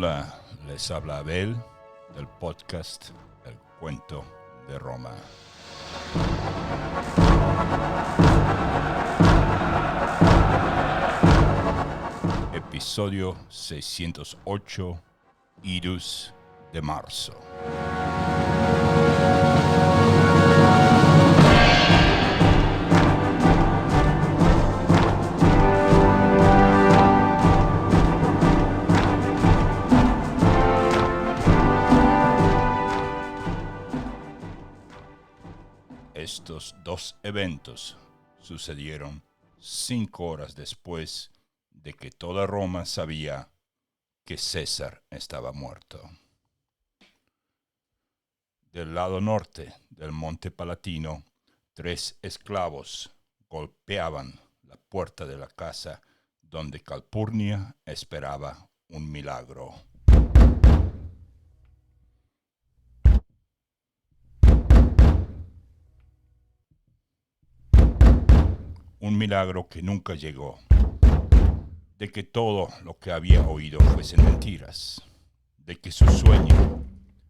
Hola, les habla Abel del podcast El Cuento de Roma. Episodio 608, Idus de marzo. Estos dos eventos sucedieron 5 horas después de que toda Roma sabía que César estaba muerto. Del lado norte del Monte Palatino, 3 esclavos golpeaban la puerta de la casa donde Calpurnia esperaba un milagro. Un milagro que nunca llegó, de que todo lo que había oído fuesen mentiras, de que su sueño,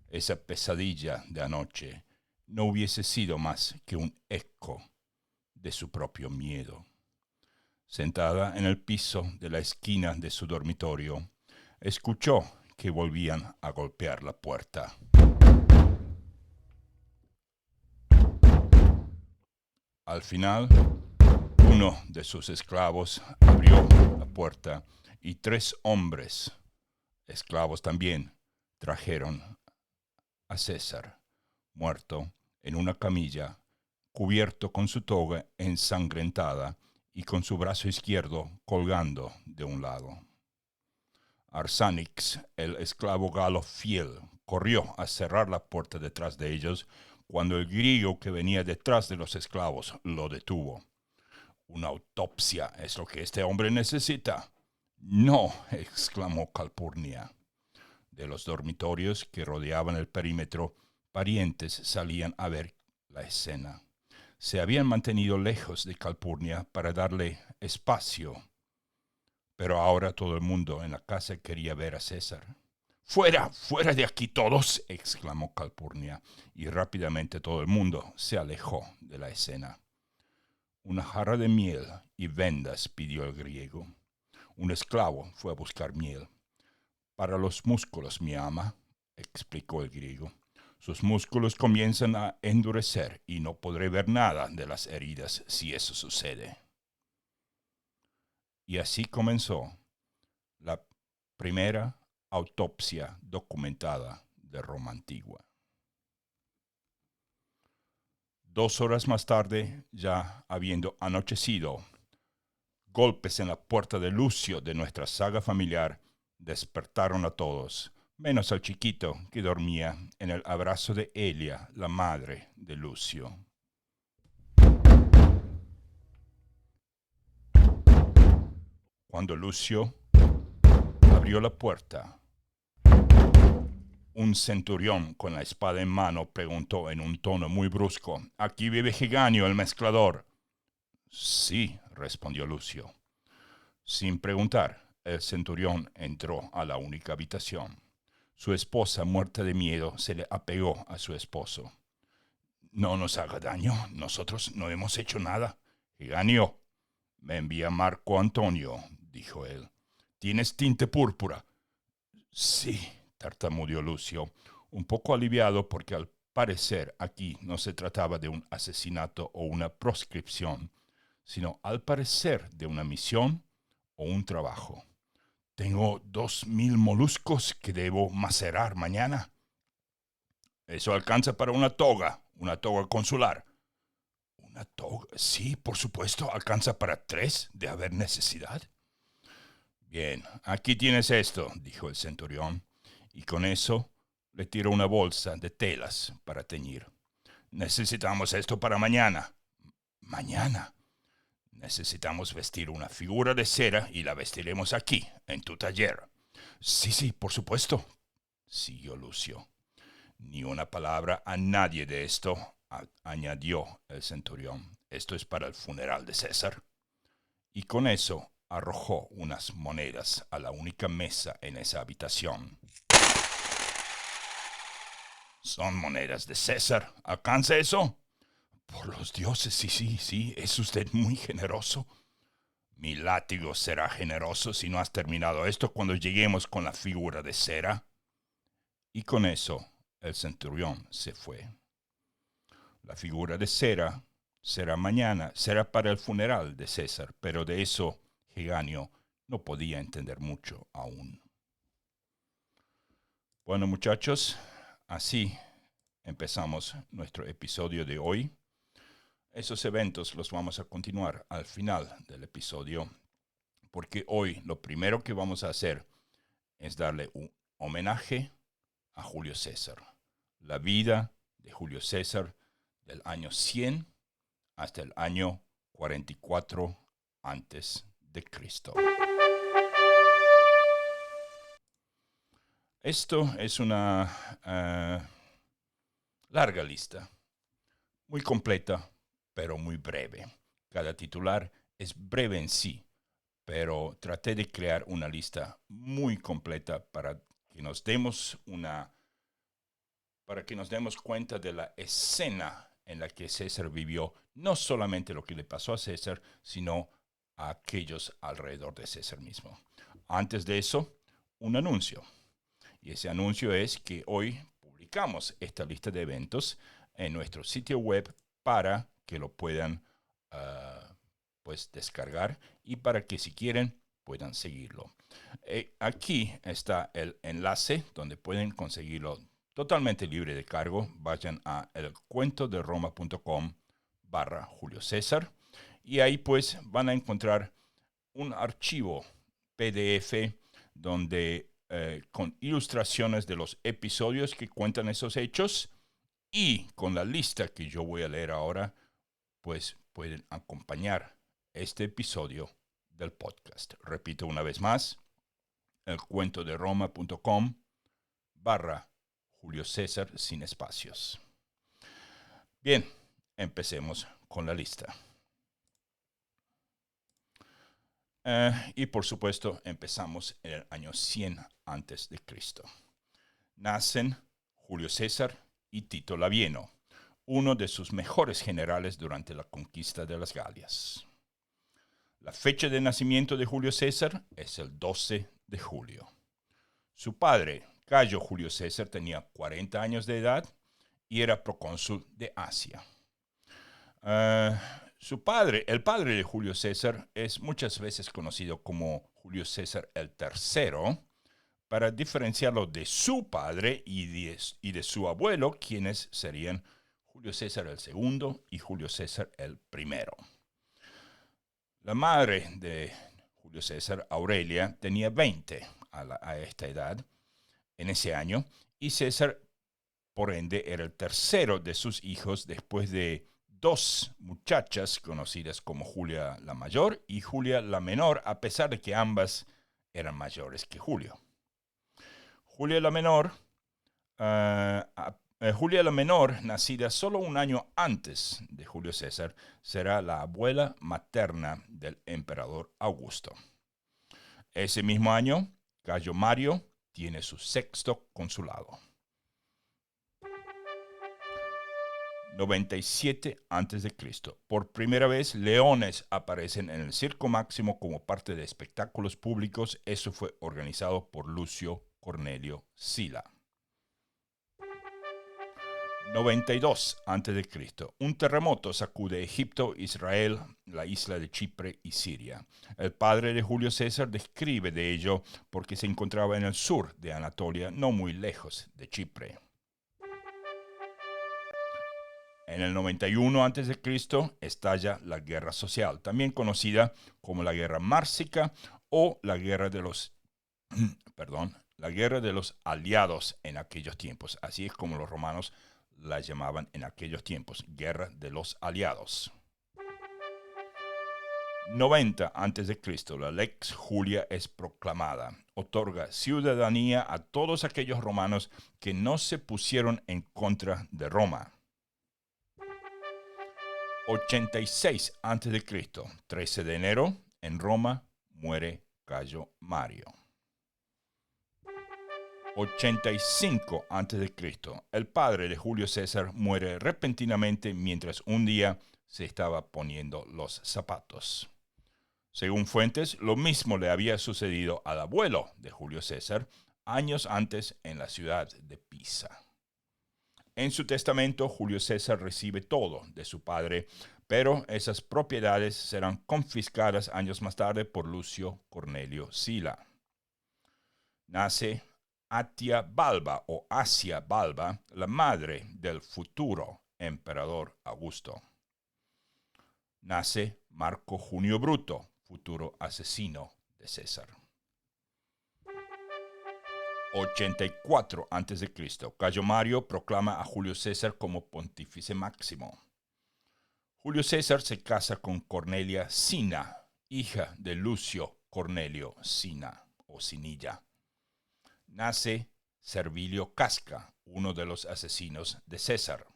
esa pesadilla de anoche, no hubiese sido más que un eco de su propio miedo. Sentada en el piso de la esquina de su dormitorio, escuchó que volvían a golpear la puerta. Al final, uno de sus esclavos abrió la puerta y 3 hombres, esclavos también, trajeron a César, muerto en una camilla, cubierto con su toga ensangrentada y con su brazo izquierdo colgando de un lado. Arsanix, el esclavo galo fiel, corrió a cerrar la puerta detrás de ellos cuando el griego que venía detrás de los esclavos lo detuvo. «Una autopsia es lo que este hombre necesita». «No», exclamó Calpurnia. De los dormitorios que rodeaban el perímetro, parientes salían a ver la escena. Se habían mantenido lejos de Calpurnia para darle espacio, pero ahora todo el mundo en la casa quería ver a César. «¡Fuera, fuera de aquí todos!», exclamó Calpurnia, y rápidamente todo el mundo se alejó de la escena. «Una jarra de miel y vendas», pidió el griego. Un esclavo fue a buscar miel. «Para los músculos, mi ama», explicó el griego. «Sus músculos comienzan a endurecer y no podré ver nada de las heridas si eso sucede». Y así comenzó la primera autopsia documentada de Roma antigua. 2 horas más tarde, ya habiendo anochecido, golpes en la puerta de Lucio de nuestra saga familiar despertaron a todos, menos al chiquito que dormía en el abrazo de Elia, la madre de Lucio. Cuando Lucio abrió la puerta, un centurión con la espada en mano preguntó en un tono muy brusco: «¿Aquí vive Giganio, el mezclador?». «Sí», respondió Lucio. Sin preguntar, el centurión entró a la única habitación. Su esposa, muerta de miedo, se le apegó a su esposo. «No nos haga daño, nosotros no hemos hecho nada». «Giganio, me envía Marco Antonio», dijo él. «¿Tienes tinte púrpura?». «Sí», tartamudeó Lucio, un poco aliviado porque al parecer aquí no se trataba de un asesinato o una proscripción, sino al parecer de una misión o un trabajo. «Tengo 2000 moluscos que debo macerar mañana». «Eso alcanza para una toga consular». «¿Una toga? Sí, por supuesto, alcanza para 3 de haber necesidad». «Bien, aquí tienes esto», dijo el centurión, y con eso le tiró una bolsa de telas para teñir. «Necesitamos esto para mañana». «¿Mañana?» «Necesitamos vestir una figura de cera y la vestiremos aquí, en tu taller». Sí, por supuesto», siguió Lucio. «Ni una palabra a nadie de esto», añadió el centurión. «Esto es para el funeral de César». Y con eso arrojó unas monedas a la única mesa en esa habitación. Son monedas de César. ¿Alcanza eso? Por los dioses, sí, es usted muy generoso. Mi látigo será generoso si no has terminado esto cuando lleguemos con la figura de cera. Y con eso el centurión se fue. La figura de cera será mañana, será para el funeral de César, pero de eso Heganio no podía entender mucho aún. Bueno, muchachos, así empezamos nuestro episodio de hoy. Esos eventos los vamos a continuar al final del episodio, porque hoy lo primero que vamos a hacer es darle un homenaje a Julio César. La vida de Julio César del año 100 hasta el año 44 antes de Cristo. Esto es una larga lista, muy completa, pero muy breve. Cada titular es breve en sí, pero traté de crear una lista muy completa para que nos demos cuenta de la escena en la que César vivió, no solamente lo que le pasó a César, sino a aquellos alrededor de César mismo. Antes de eso, un anuncio. Y ese anuncio es que hoy publicamos esta lista de eventos en nuestro sitio web para que lo puedan descargar y para que si quieren puedan seguirlo. Aquí está el enlace donde pueden conseguirlo totalmente libre de cargo. Vayan a elcuentoderoma.com/Julio César y ahí pues van a encontrar un archivo PDF donde con ilustraciones de los episodios que cuentan esos hechos y con la lista que yo voy a leer ahora, pues pueden acompañar este episodio del podcast. Repito una vez más, elcuentoderoma.com/Julio César sin espacios. Bien, empecemos con la lista. Y por supuesto, empezamos en el año 100 antes de Cristo. Nacen Julio César y Tito Labieno, uno de sus mejores generales durante la conquista de las Galias. La fecha de nacimiento de Julio César es el 12 de julio. Su padre, Cayo Julio César, tenía 40 años de edad y era procónsul de Asia. El padre de Julio César, es muchas veces conocido como Julio César el III, para diferenciarlo de su padre y de su abuelo, quienes serían Julio César el II y Julio César el I. La madre de Julio César, Aurelia, tenía 20 a esta edad, en ese año, y César, por ende, era el tercero de sus hijos después de dos muchachas conocidas como Julia la Mayor y Julia la Menor, a pesar de que ambas eran mayores que Julio. Julia la Menor, nacida solo un año antes de Julio César, será la abuela materna del emperador Augusto. Ese mismo año, Cayo Mario tiene su sexto consulado. 97 a.C. Por primera vez, leones aparecen en el Circo Máximo como parte de espectáculos públicos. Eso fue organizado por Lucio Cornelio Sila. 92 a.C. Un terremoto sacude Egipto, Israel, la isla de Chipre y Siria. El padre de Julio César describe de ello porque se encontraba en el sur de Anatolia, no muy lejos de Chipre. En el 91 a.C. estalla la Guerra Social, también conocida como la Guerra Mársica o la Guerra de los Aliados en aquellos tiempos. Así es como los romanos la llamaban en aquellos tiempos, Guerra de los Aliados. 90 a.C. la Lex Julia es proclamada. Otorga ciudadanía a todos aquellos romanos que no se pusieron en contra de Roma. 86 a.C., 13 de enero, en Roma, muere Cayo Mario. 85 a.C. El padre de Julio César muere repentinamente mientras un día se estaba poniendo los zapatos. Según fuentes, lo mismo le había sucedido al abuelo de Julio César años antes en la ciudad de Pisa. En su testamento, Julio César recibe todo de su padre, pero esas propiedades serán confiscadas años más tarde por Lucio Cornelio Sila. Nace Atia Balba o Asia Balba, la madre del futuro emperador Augusto. Nace Marco Junio Bruto, futuro asesino de César. 84 a.C. Cayo Mario proclama a Julio César como pontífice máximo. Julio César se casa con Cornelia Sina, hija de Lucio Cornelio Sina o Sinilla. Nace Servilio Casca, uno de los asesinos de César.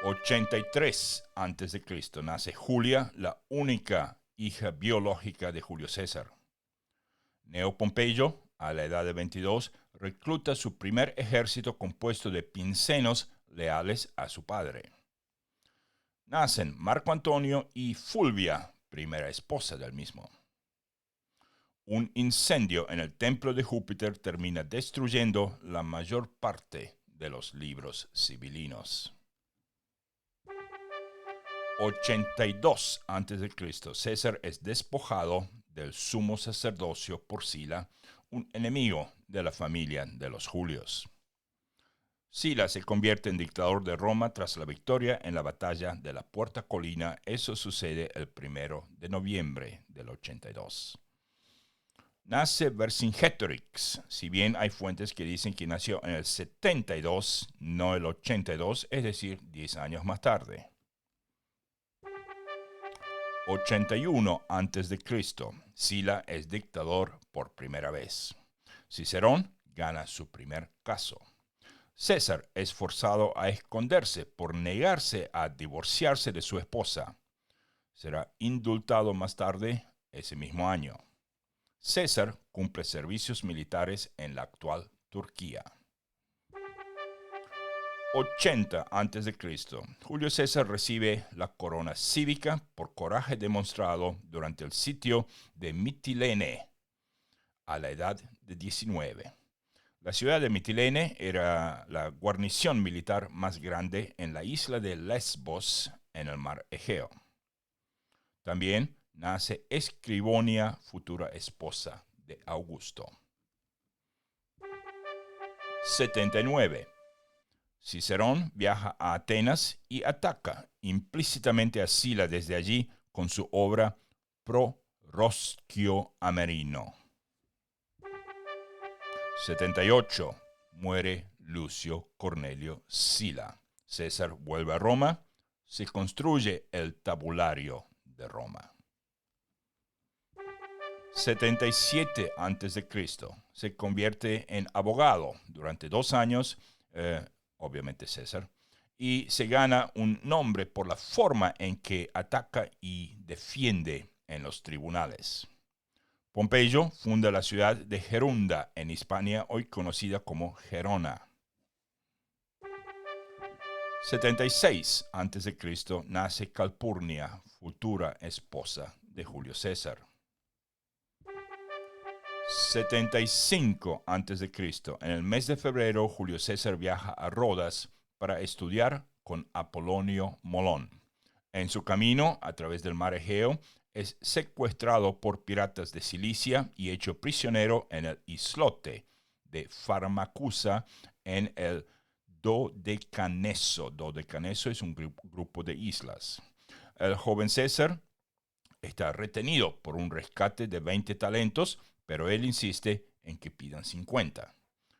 83 a.C. nace Julia, la única hija biológica de Julio César. Neo Pompeyo, a la edad de 22, recluta su primer ejército compuesto de pincenos leales a su padre. Nacen Marco Antonio y Fulvia, primera esposa del mismo. Un incendio en el templo de Júpiter termina destruyendo la mayor parte de los libros sibilinos. 82 a.C. César es despojado del sumo sacerdocio por Sila, un enemigo de la familia de los Julios. Sila se convierte en dictador de Roma tras la victoria en la batalla de la Puerta Colina. Eso sucede el 1 de noviembre del 82. Nace Vercingetorix. Si bien hay fuentes que dicen que nació en el 72, no el 82, es decir, 10 años más tarde. 81 a.C. Sila es dictador por primera vez. Cicerón gana su primer caso. César es forzado a esconderse por negarse a divorciarse de su esposa. Será indultado más tarde ese mismo año. César cumple servicios militares en la actual Turquía. 80 a.C. Julio César recibe la corona cívica por coraje demostrado durante el sitio de Mitilene a la edad de 19. La ciudad de Mitilene era la guarnición militar más grande en la isla de Lesbos, en el mar Egeo. También nace Escribonia, futura esposa de Augusto. 79. Cicerón viaja a Atenas y ataca implícitamente a Sila desde allí con su obra Pro Roscio Amerino. 78. Muere Lucio Cornelio Sila. César vuelve a Roma. Se construye el tabulario de Roma. 77 a.C. Se convierte en abogado durante 2 años, obviamente César, y se gana un nombre por la forma en que ataca y defiende en los tribunales. Pompeyo funda la ciudad de Gerunda en Hispania, hoy conocida como Gerona. 76 a.C. nace Calpurnia, futura esposa de Julio César. 75 a.C. En el mes de febrero, Julio César viaja a Rodas para estudiar con Apolonio Molón. En su camino, a través del mar Egeo, es secuestrado por piratas de Cilicia y hecho prisionero en el islote de Farmacusa en el Dodecaneso. Dodecaneso es un grupo de islas. El joven César está retenido por un rescate de 20 talentos, pero él insiste en que pidan 50.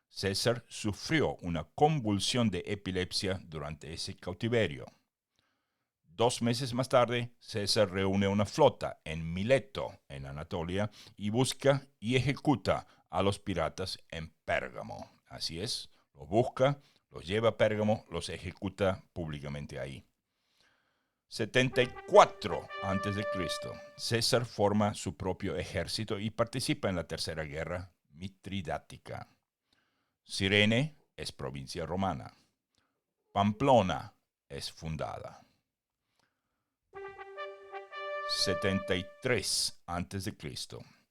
César sufrió una convulsión de epilepsia durante ese cautiverio. 2 meses más tarde, César reúne una flota en Mileto, en Anatolia, y busca y ejecuta a los piratas en Pérgamo. Así es, los busca, los lleva a Pérgamo, los ejecuta públicamente ahí. 74 a.C. César forma su propio ejército y participa en la Tercera Guerra Mitridática. Cirene es provincia romana. Pamplona es fundada. 73 a.C.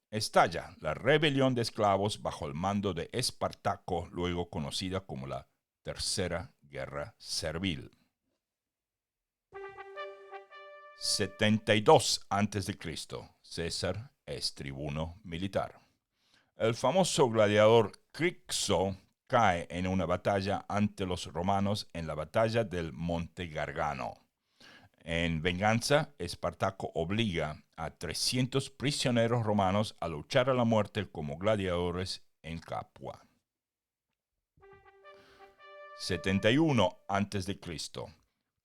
Estalla la rebelión de esclavos bajo el mando de Espartaco, luego conocida como la Tercera Guerra Servil. 72 a.C. César es tribuno militar. El famoso gladiador Crixo cae en una batalla ante los romanos en la batalla del Monte Gargano. En venganza, Espartaco obliga a 300 prisioneros romanos a luchar a la muerte como gladiadores en Capua. 71 a.C.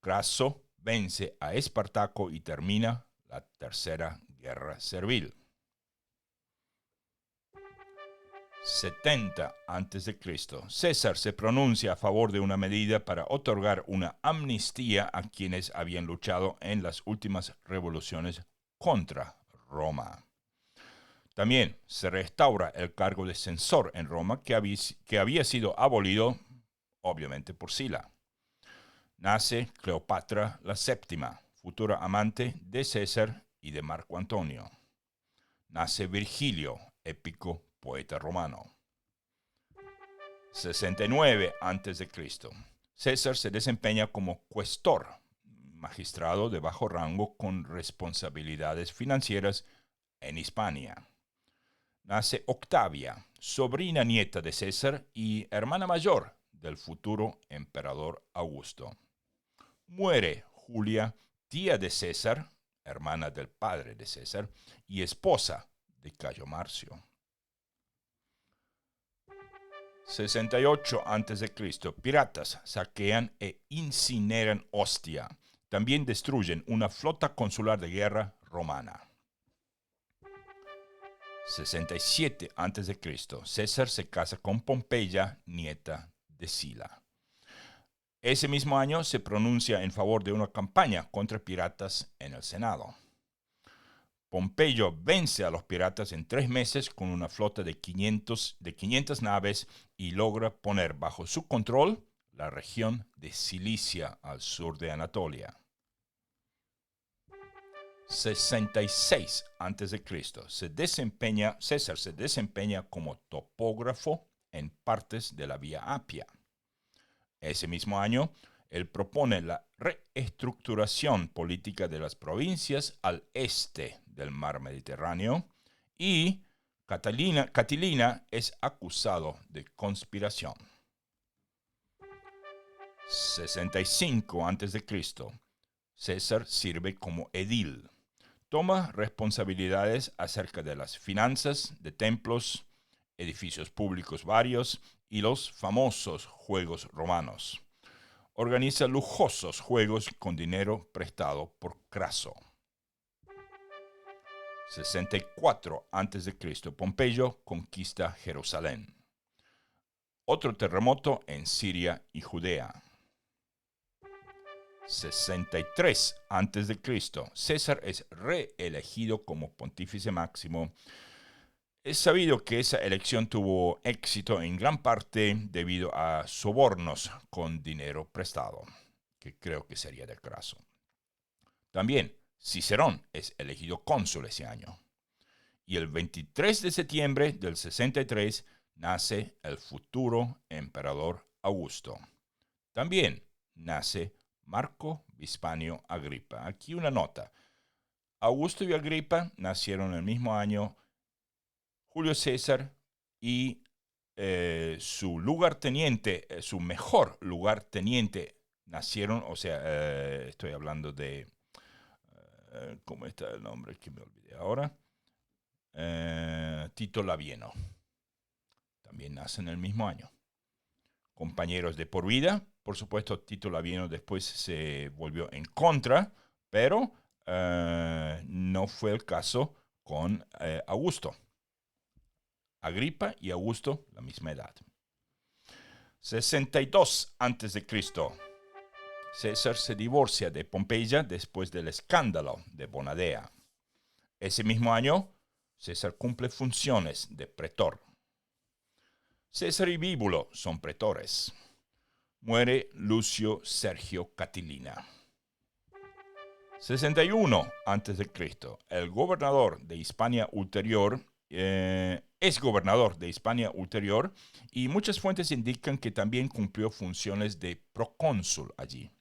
Craso vence a Espartaco y termina la Tercera Guerra Servil. 70 a.C. César se pronuncia a favor de una medida para otorgar una amnistía a quienes habían luchado en las últimas revoluciones contra Roma. También se restaura el cargo de censor en Roma que había sido abolido, obviamente, por Sila. Nace Cleopatra la Séptima, futura amante de César y de Marco Antonio. Nace Virgilio, épico poeta romano. 69 a.C. César se desempeña como cuestor, magistrado de bajo rango con responsabilidades financieras en Hispania. Nace Octavia, sobrina nieta de César y hermana mayor del futuro emperador Augusto. Muere Julia, tía de César, hermana del padre de César, y esposa de Cayo Marcio. 68 a.C. Piratas saquean e incineran Ostia. También destruyen una flota consular de guerra romana. 67 a.C. César se casa con Pompeya, nieta de Sila. Ese mismo año se pronuncia en favor de una campaña contra piratas en el Senado. Pompeyo vence a los piratas en 3 meses con una flota de 500 naves y logra poner bajo su control la región de Cilicia al sur de Anatolia. 66 a.C. César se desempeña como topógrafo en partes de la Vía Apia. Ese mismo año, él propone la reestructuración política de las provincias al este del mar Mediterráneo y Catilina es acusado de conspiración. 65 a.C. César sirve como edil. Toma responsabilidades acerca de las finanzas de templos, edificios públicos varios y los famosos Juegos Romanos. Organiza lujosos juegos con dinero prestado por Craso. 64 a.C. Pompeyo conquista Jerusalén. Otro terremoto en Siria y Judea. 63 a.C. César es reelegido como pontífice máximo. Es sabido que esa elección tuvo éxito en gran parte debido a sobornos con dinero prestado, que creo que sería de Craso. También Cicerón es elegido cónsul ese año. Y el 23 de septiembre del 63 nace el futuro emperador Augusto. También nace Marco Vespanio Agripa. Aquí una nota. Augusto y Agripa nacieron el mismo año. Julio César y su lugarteniente, su mejor lugarteniente, nacieron, estoy hablando de, ¿cómo está el nombre? Que me olvidé ahora. Tito Labieno. También nacen el mismo año. Compañeros de por vida. Por supuesto, Tito Labieno después se volvió en contra, pero no fue el caso con Augusto. Agripa y Augusto, la misma edad. 62 a.C. César se divorcia de Pompeya después del escándalo de Bonadea. Ese mismo año, César cumple funciones de pretor. César y Bíbulo son pretores. Muere Lucio Sergio Catilina. 61 a.C. El gobernador de Hispania Ulterior es gobernador de Hispania Ulterior y muchas fuentes indican que también cumplió funciones de procónsul allí.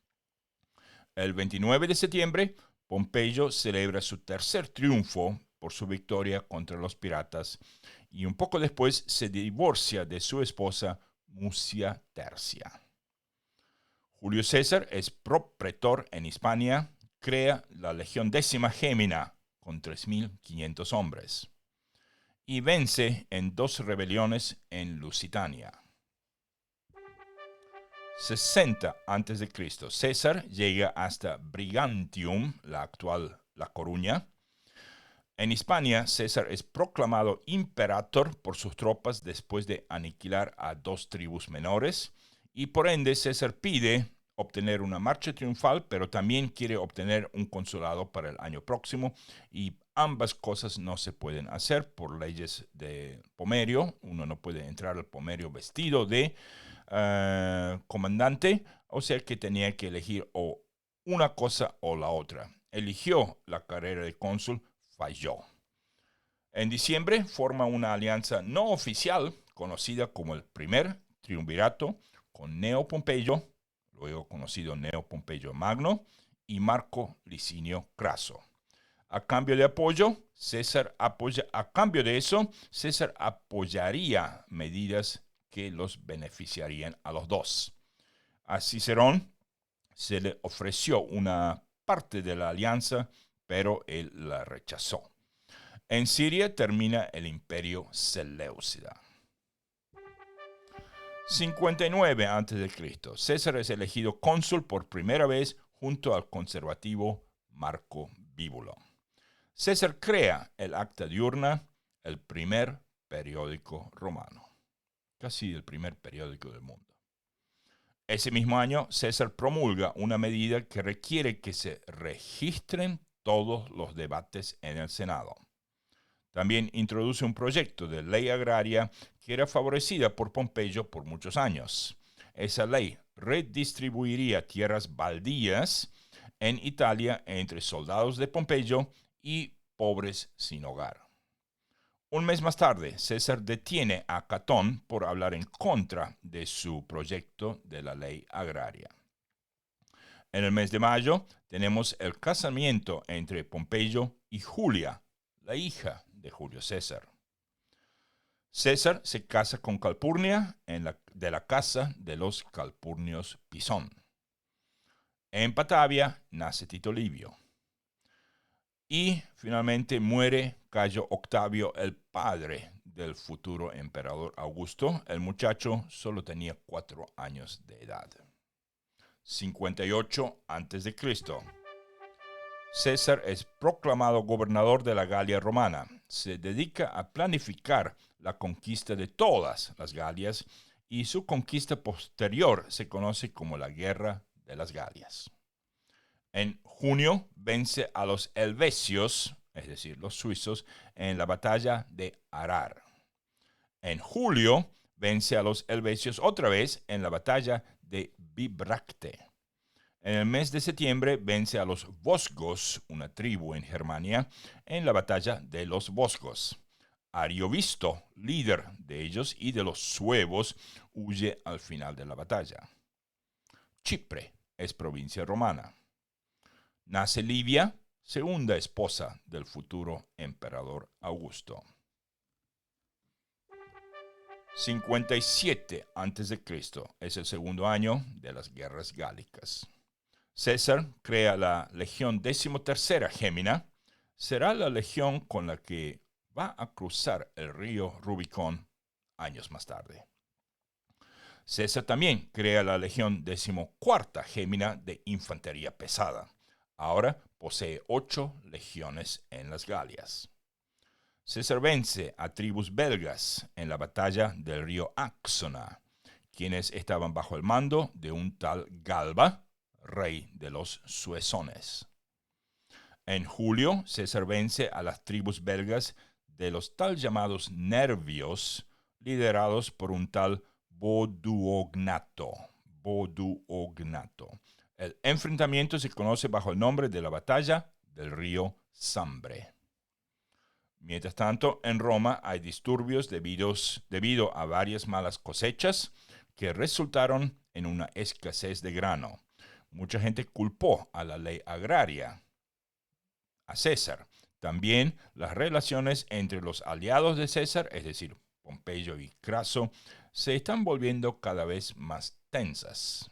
El 29 de septiembre, Pompeyo celebra su tercer triunfo por su victoria contra los piratas y un poco después se divorcia de su esposa Mucia Tercia. Julio César es propretor en Hispania, crea la Legión Décima Gémina con 3.500 hombres y vence en 2 rebeliones en Lusitania. 60 a.C. César llega hasta Brigantium, la actual La Coruña. En Hispania, César es proclamado imperator por sus tropas después de aniquilar a 2 tribus menores y por ende César pide obtener una marcha triunfal, pero también quiere obtener un consulado para el año próximo y ambas cosas no se pueden hacer por leyes de Pomerio. Uno no puede entrar al Pomerio vestido de comandante, o sea que tenía que elegir o una cosa o la otra. Eligió la carrera de cónsul, falló. En diciembre forma una alianza no oficial conocida como el primer triunvirato con Neo Pompeyo, luego conocido Neo Pompeyo Magno, y Marco Licinio Craso. A cambio de eso, César apoyaría medidas que los beneficiarían a los dos. A Cicerón se le ofreció una parte de la alianza, pero él la rechazó. En Siria termina el imperio Seleucida. 59 a.C. César es elegido cónsul por primera vez junto al conservativo Marco Bíbulo. César crea el Acta Diurna, el primer periódico romano, casi el primer periódico del mundo. Ese mismo año, César promulga una medida que requiere que se registren todos los debates en el Senado. También introduce un proyecto de ley agraria que era favorecida por Pompeyo por muchos años. Esa ley redistribuiría tierras baldías en Italia entre soldados de Pompeyo y pobres sin hogar. Un mes más tarde, César detiene a Catón por hablar en contra de su proyecto de la ley agraria. En el mes de mayo tenemos el casamiento entre Pompeyo y Julia, la hija de Julio César. César se casa con Calpurnia de la casa de los Calpurnios Pisón. En Patavia nace Tito Livio. Y finalmente muere Cayo Octavio, el padre del futuro emperador Augusto. El muchacho solo tenía 4 años de edad. 58 a.C. César es proclamado gobernador de la Galia romana. Se dedica a planificar la conquista de todas las Galias y su conquista posterior se conoce como la Guerra de las Galias. En junio vence a los helvecios, es decir, los suizos, en la batalla de Arar. En julio vence a los helvecios otra vez en la batalla de Bibracte. En el mes de septiembre vence a los vosgos, una tribu en Germania, en la batalla de los Vosgos. Ariovisto, líder de ellos y de los suevos, huye al final de la batalla. Chipre es provincia romana. Nace Livia, segunda esposa del futuro emperador Augusto. 57 a.C. es el segundo año de las guerras gálicas. César crea la Legión XIII Gémina. Será la legión con la que va a cruzar el río Rubicón años más tarde. César también crea la Legión XIV Gémina de infantería pesada. Ahora posee 8 legiones en las Galias. César vence a tribus belgas en la batalla del río Axona, quienes estaban bajo el mando de un tal Galba, rey de los suezones. En julio, César vence a las tribus belgas de los tal llamados nervios, liderados por un tal Boduognato. El enfrentamiento se conoce bajo el nombre de la batalla del río Sambre. Mientras tanto, en Roma hay disturbios debido a varias malas cosechas que resultaron en una escasez de grano. Mucha gente culpó a la ley agraria, a César. También las relaciones entre los aliados de César, es decir, Pompeyo y Craso, se están volviendo cada vez más tensas.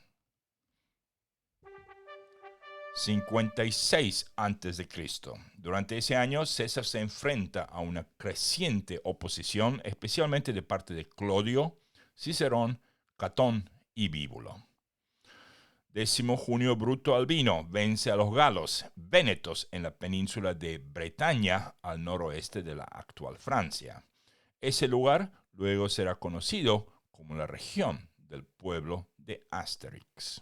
56 a.C. Durante ese año, César se enfrenta a una creciente oposición, especialmente de parte de Clodio, Cicerón, Catón y Bíbulo. 10 junio, Bruto Albino vence a los galos vénetos en la península de Bretaña, al noroeste de la actual Francia. Ese lugar luego será conocido como la región del pueblo de Asterix.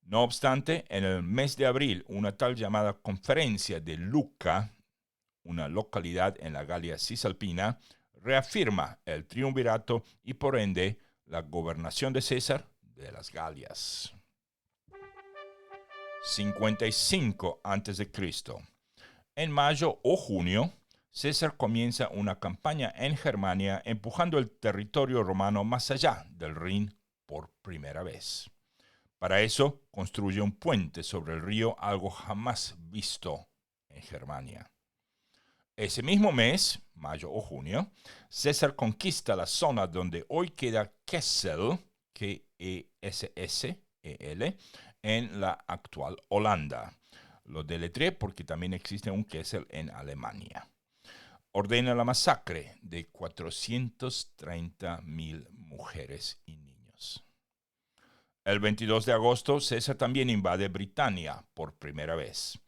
No obstante, en el mes de abril, una tal llamada Conferencia de Luca, una localidad en la Galia Cisalpina, reafirma el triunvirato y por ende la gobernación de César de las Galias. 55 a.C. En mayo o junio, César comienza una campaña en Germania empujando el territorio romano más allá del Rin por primera vez. Para eso, construye un puente sobre el río, algo jamás visto en Germania. Ese mismo mes, mayo o junio, César conquista la zona donde hoy queda Kessel, Kessel, en la actual Holanda. Lo deletré porque también existe un Kessel en Alemania. Ordena la masacre de 430,000 mujeres y niños. El 22 de agosto, César también invade Britania por primera vez.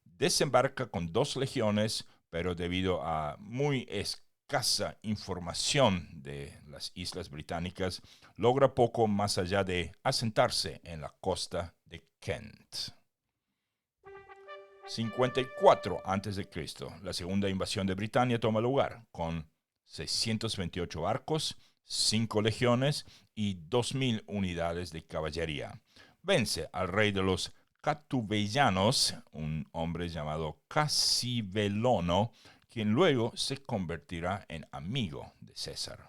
Desembarca con 2 legiones, pero debido a muy escasa información de las islas británicas, logra poco más allá de asentarse en la costa de Kent. 54 a.C. La segunda invasión de Britania toma lugar, con 628 barcos, 5 legiones y 2,000 unidades de caballería. Vence al rey de los catubellanos, un hombre llamado Casivelono, quien luego se convertirá en amigo de César.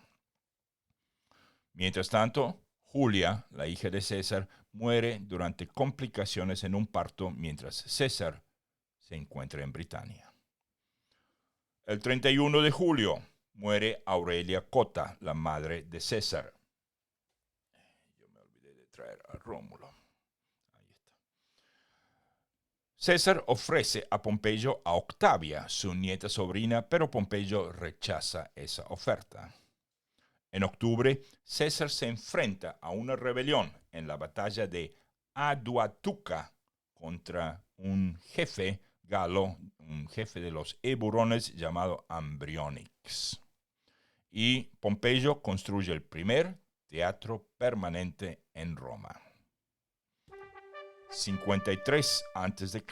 Mientras tanto, Julia, la hija de César, muere durante complicaciones en un parto mientras César se encuentra en Britania. El 31 de julio muere Aurelia Cota, la madre de César. Yo me olvidé de traer a Rómulo. Ahí está. César ofrece a Pompeyo a Octavia, su nieta sobrina, pero Pompeyo rechaza esa oferta. En octubre, César se enfrenta a una rebelión en la batalla de Aduatuca contra un jefe galo, un jefe de los eburones llamado Ambrionix. Y Pompeyo construye el primer teatro permanente en Roma. 53 a.C.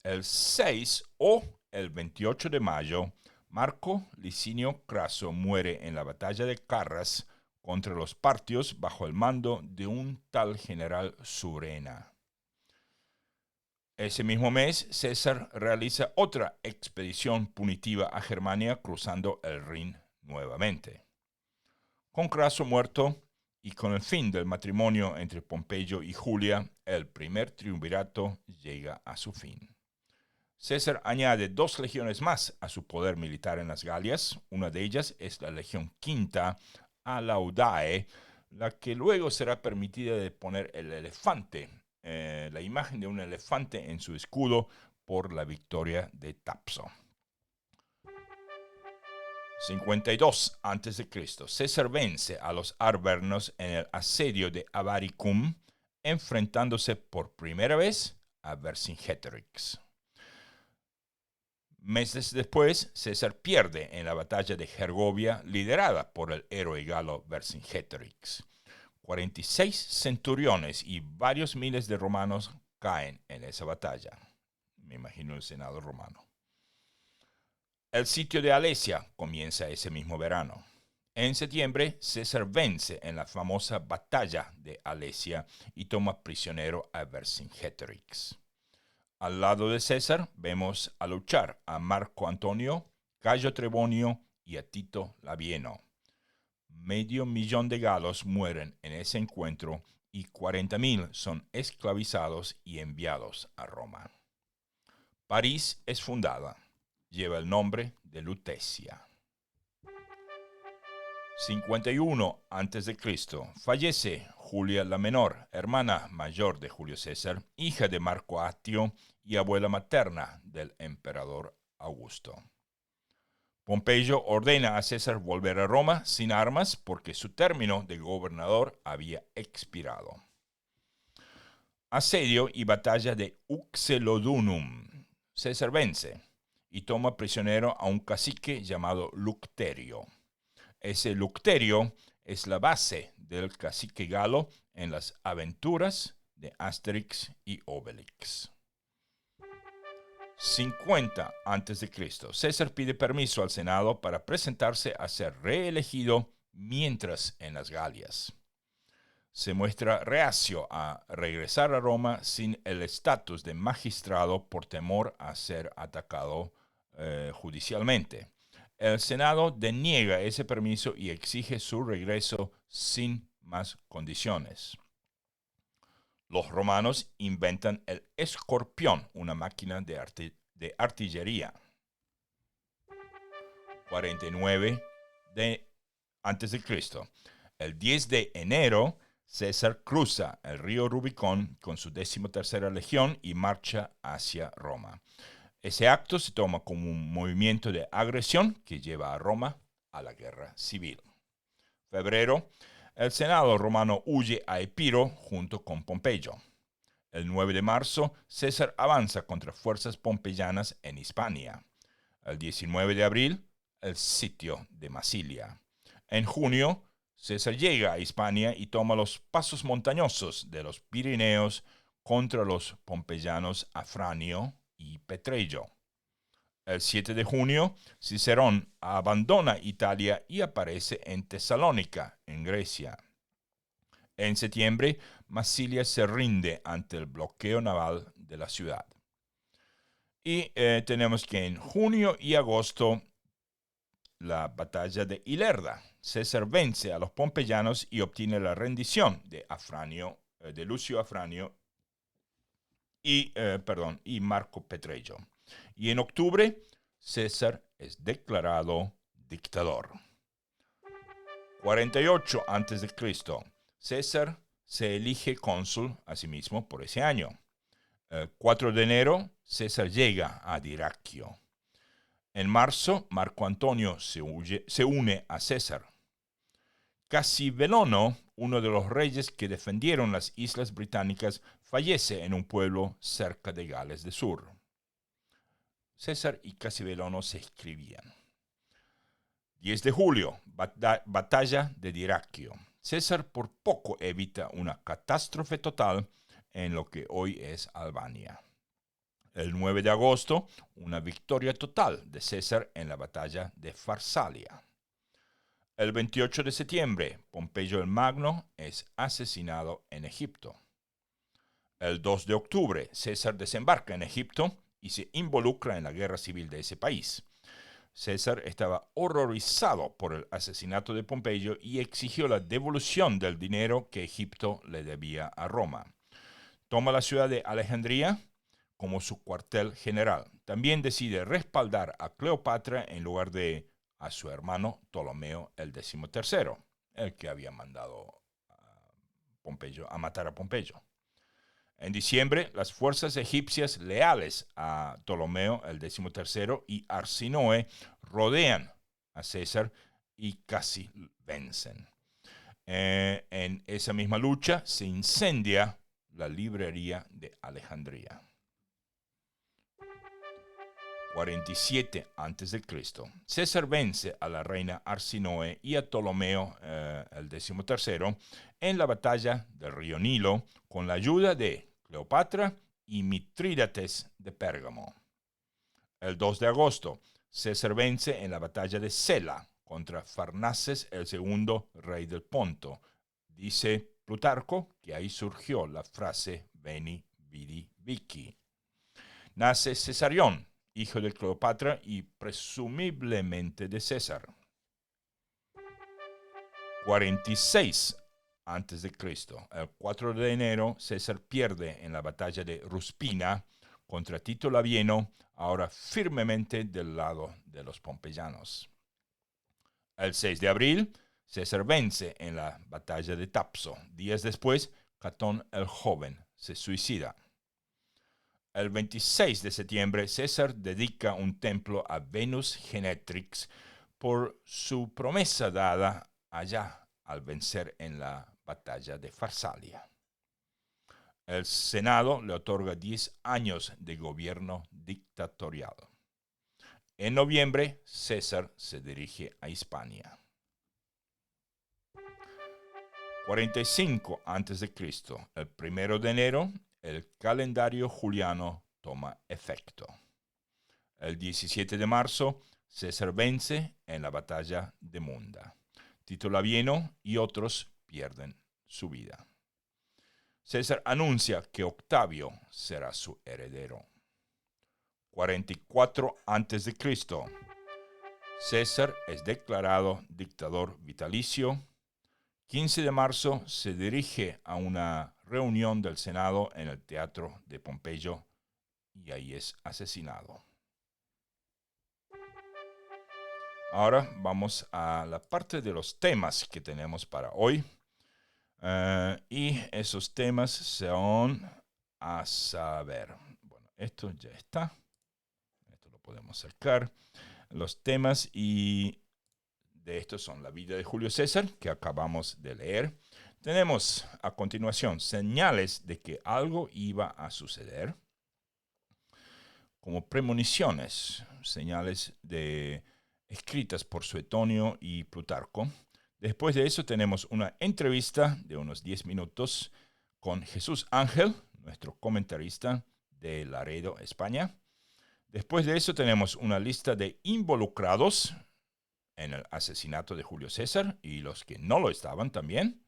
El 6 o el 28 de mayo, Marco Licinio Craso muere en la batalla de Carras contra los partios bajo el mando de un tal general Surena. Ese mismo mes, César realiza otra expedición punitiva a Germania cruzando el Rin nuevamente. Con Craso muerto y con el fin del matrimonio entre Pompeyo y Julia, el primer triunvirato llega a su fin. César añade 2 legiones más a su poder militar en las Galias. Una de ellas es la Legión Quinta Alaudae, la que luego será permitida de poner el elefante, la imagen de un elefante en su escudo por la victoria de Tapso. 52 a.C. César vence a los arvernos en el asedio de Avaricum, enfrentándose por primera vez a Vercingetorix. Meses después, César pierde en la batalla de Gergovia, liderada por el héroe galo Vercingetorix. 46 centuriones y varios miles de romanos caen en esa batalla. Me imagino el Senado romano. El sitio de Alesia comienza ese mismo verano. En septiembre, César vence en la famosa batalla de Alesia y toma prisionero a Vercingetorix. Al lado de César vemos a luchar a Marco Antonio, Cayo Trebonio y a Tito Labieno. 500,000 de galos mueren en ese encuentro y 40,000 son esclavizados y enviados a Roma. París es fundada. Lleva el nombre de Lutecia. 51 a.C. Fallece Julia la Menor, hermana mayor de Julio César, hija de Marco Atio y abuela materna del emperador Augusto. Pompeyo ordena a César volver a Roma sin armas porque su término de gobernador había expirado. Asedio y batalla de Uxellodunum. César vence y toma prisionero a un cacique llamado Lucterio. Ese Lucterio es la base del cacique galo en las aventuras de Asterix y Obelix. 50 a.C. César pide permiso al Senado para presentarse a ser reelegido mientras en las Galias. Se muestra reacio a regresar a Roma sin el estatus de magistrado por temor a ser atacado judicialmente. El Senado deniega ese permiso y exige su regreso sin más condiciones. Los romanos inventan el escorpión, una máquina de artillería. 49 a.C. El 10 de enero, César cruza el río Rubicón con su 13ª legión y marcha hacia Roma. Ese acto se toma como un movimiento de agresión que lleva a Roma a la guerra civil. Febrero, el Senado romano huye a Epiro junto con Pompeyo. El 9 de marzo, César avanza contra fuerzas pompeyanas en Hispania. El 19 de abril, el sitio de Massilia. En junio, César llega a Hispania y toma los pasos montañosos de los Pirineos contra los pompeyanos Afranio y Petreio. El 7 de junio, Cicerón abandona Italia y aparece en Tesalónica, en Grecia. En septiembre, Massilia se rinde ante el bloqueo naval de la ciudad. Y tenemos que en junio y agosto, la batalla de Ilerda. César vence a los pompeyanos y obtiene la rendición de Lucio Afranio y Marco Petreio. Y en octubre, César es declarado dictador. 48 a.C. César se elige cónsul a sí mismo por ese año. El 4 de enero, César llega a Dyrraquio. En marzo, Marco Antonio se une a César. Casivelono, uno de los reyes que defendieron las islas británicas, fallece en un pueblo cerca de Gales del Sur. César y Casivelono se escribían. 10 de julio, batalla de Dyrraquio. César por poco evita una catástrofe total en lo que hoy es Albania. El 9 de agosto, una victoria total de César en la batalla de Farsalia. El 28 de septiembre, Pompeyo el Magno es asesinado en Egipto. El 2 de octubre, César desembarca en Egipto y se involucra en la guerra civil de ese país. César estaba horrorizado por el asesinato de Pompeyo y exigió la devolución del dinero que Egipto le debía a Roma. Toma la ciudad de Alejandría como su cuartel general. También decide respaldar a Cleopatra en lugar de a su hermano Ptolomeo el XIII, el que había mandado a matar a Pompeyo. En diciembre, las fuerzas egipcias leales a Ptolomeo el XIII y Arsinoe rodean a César y casi vencen. En esa misma lucha se incendia la librería de Alejandría. 47 a.C. César vence a la reina Arsinoe y a Ptolomeo el XIII en la batalla del río Nilo con la ayuda de Cleopatra y Mitrídates de Pérgamo. El 2 de agosto, César vence en la batalla de Sela contra Farnaces, el segundo rey del Ponto. Dice Plutarco que ahí surgió la frase Veni, Vidi, Vici. Nace Cesarión, hijo de Cleopatra y presumiblemente de César. 46 a.C. El 4 de enero, César pierde en la batalla de Ruspina contra Tito Labieno, ahora firmemente del lado de los pompeyanos. El 6 de abril, César vence en la batalla de Tapso. Días después, Catón el Joven se suicida. El 26 de septiembre, César dedica un templo a Venus Genetrix por su promesa dada allá al vencer en la batalla de Farsalia. El Senado le otorga 10 años de gobierno dictatorial. En noviembre, César se dirige a Hispania. 45 a.C. El 1 de enero, el calendario juliano toma efecto. El 17 de marzo, César vence en la batalla de Munda. Tito Labieno y otros pierden su vida. César anuncia que Octavio será su heredero. 44 a.C. César es declarado dictador vitalicio. 15 de marzo se dirige a una reunión del Senado en el Teatro de Pompeyo y ahí es asesinado. Ahora vamos a la parte de los temas que tenemos para hoy. Y esos temas son a saber. Bueno, esto ya está. Esto lo podemos sacar. Los temas y de estos son la vida de Julio César, que acabamos de leer. Tenemos a continuación señales de que algo iba a suceder, como premoniciones, señales escritas por Suetonio y Plutarco. Después de eso tenemos una entrevista de unos 10 minutos con Jesús Ángel, nuestro comentarista de Laredo, España. Después de eso tenemos una lista de involucrados en el asesinato de Julio César y los que no lo estaban también.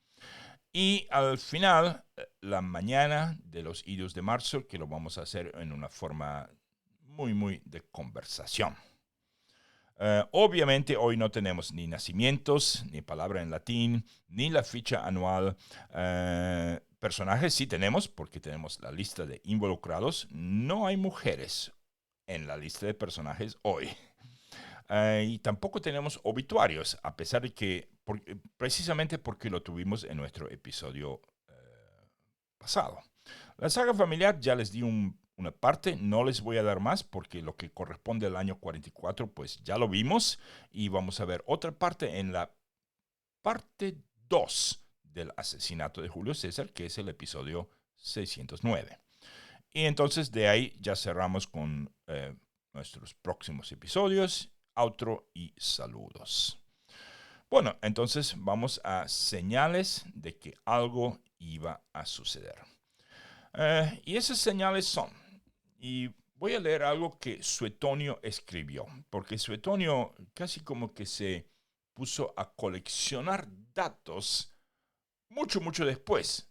Y al final, la mañana de los Idus de marzo, que lo vamos a hacer en una forma muy de conversación. Obviamente hoy no tenemos ni nacimientos, ni palabra en latín, ni la ficha anual. Personajes sí tenemos, porque tenemos la lista de involucrados. No hay mujeres en la lista de personajes hoy. Y tampoco tenemos obituarios, a pesar de que, precisamente porque lo tuvimos en nuestro episodio pasado. La saga familiar ya les di una parte, no les voy a dar más porque lo que corresponde al año 44 pues ya lo vimos y vamos a ver otra parte en la parte 2 del asesinato de Julio César, que es el episodio 609. Y entonces de ahí ya cerramos con nuestros próximos episodios, outro y saludos. Bueno, entonces vamos a señales de que algo iba a suceder. Y esas señales son, y voy a leer algo que Suetonio escribió, porque Suetonio casi como que se puso a coleccionar datos mucho después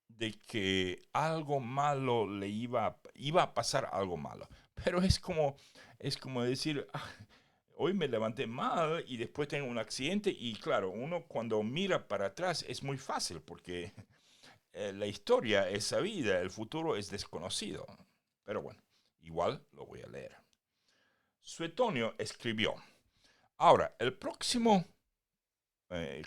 de que algo malo le iba a pasar algo malo. Pero es como decir, hoy me levanté mal y después tengo un accidente y claro, uno cuando mira para atrás es muy fácil porque la historia es sabida, el futuro es desconocido. Pero bueno, igual lo voy a leer. Suetonio escribió, ahora, el próximo,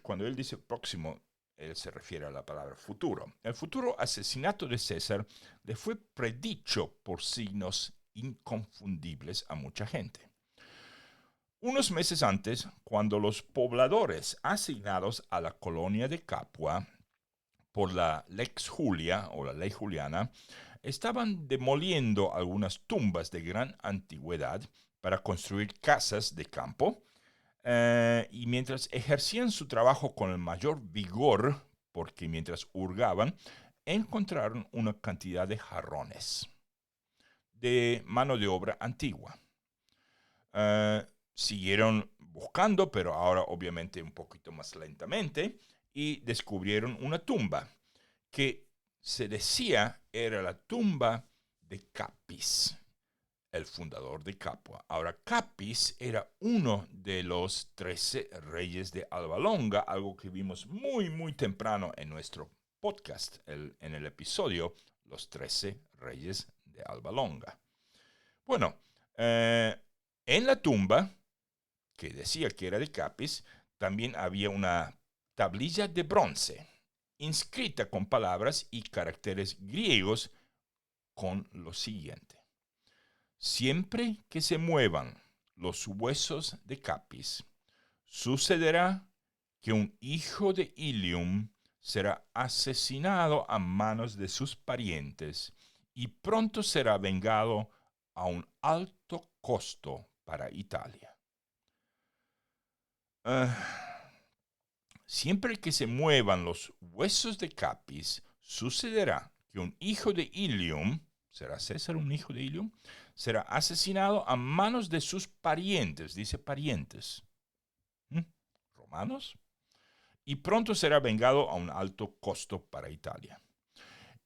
cuando él dice próximo, él se refiere a la palabra futuro. El futuro asesinato de César le fue predicho por signos inconfundibles a mucha gente. Unos meses antes, cuando los pobladores asignados a la colonia de Capua por la Lex Julia o la ley juliana estaban demoliendo algunas tumbas de gran antigüedad, para construir casas de campo, y mientras ejercían su trabajo con el mayor vigor, porque mientras hurgaban, encontraron una cantidad de jarrones de mano de obra antigua. Siguieron buscando, pero ahora obviamente un poquito más lentamente, y descubrieron una tumba que se decía era la tumba de Capis, el fundador de Capua. Ahora, Capis era uno de los 13 reyes de Alba Longa, algo que vimos muy, muy temprano en nuestro podcast, en el episodio Los 13 reyes de Alba Longa. Bueno, en la tumba, que decía que era de Capis, también había una tablilla de bronce, inscrita con palabras y caracteres griegos con lo siguiente: siempre que se muevan los huesos de Capis, sucederá que un hijo de Ilium será asesinado a manos de sus parientes y pronto será vengado a un alto costo para Italia. Siempre que se muevan los huesos de Capis, sucederá que un hijo de Ilium, ¿será César un hijo de Ilium?, será asesinado a manos de sus parientes, dice parientes, romanos, y pronto será vengado a un alto costo para Italia.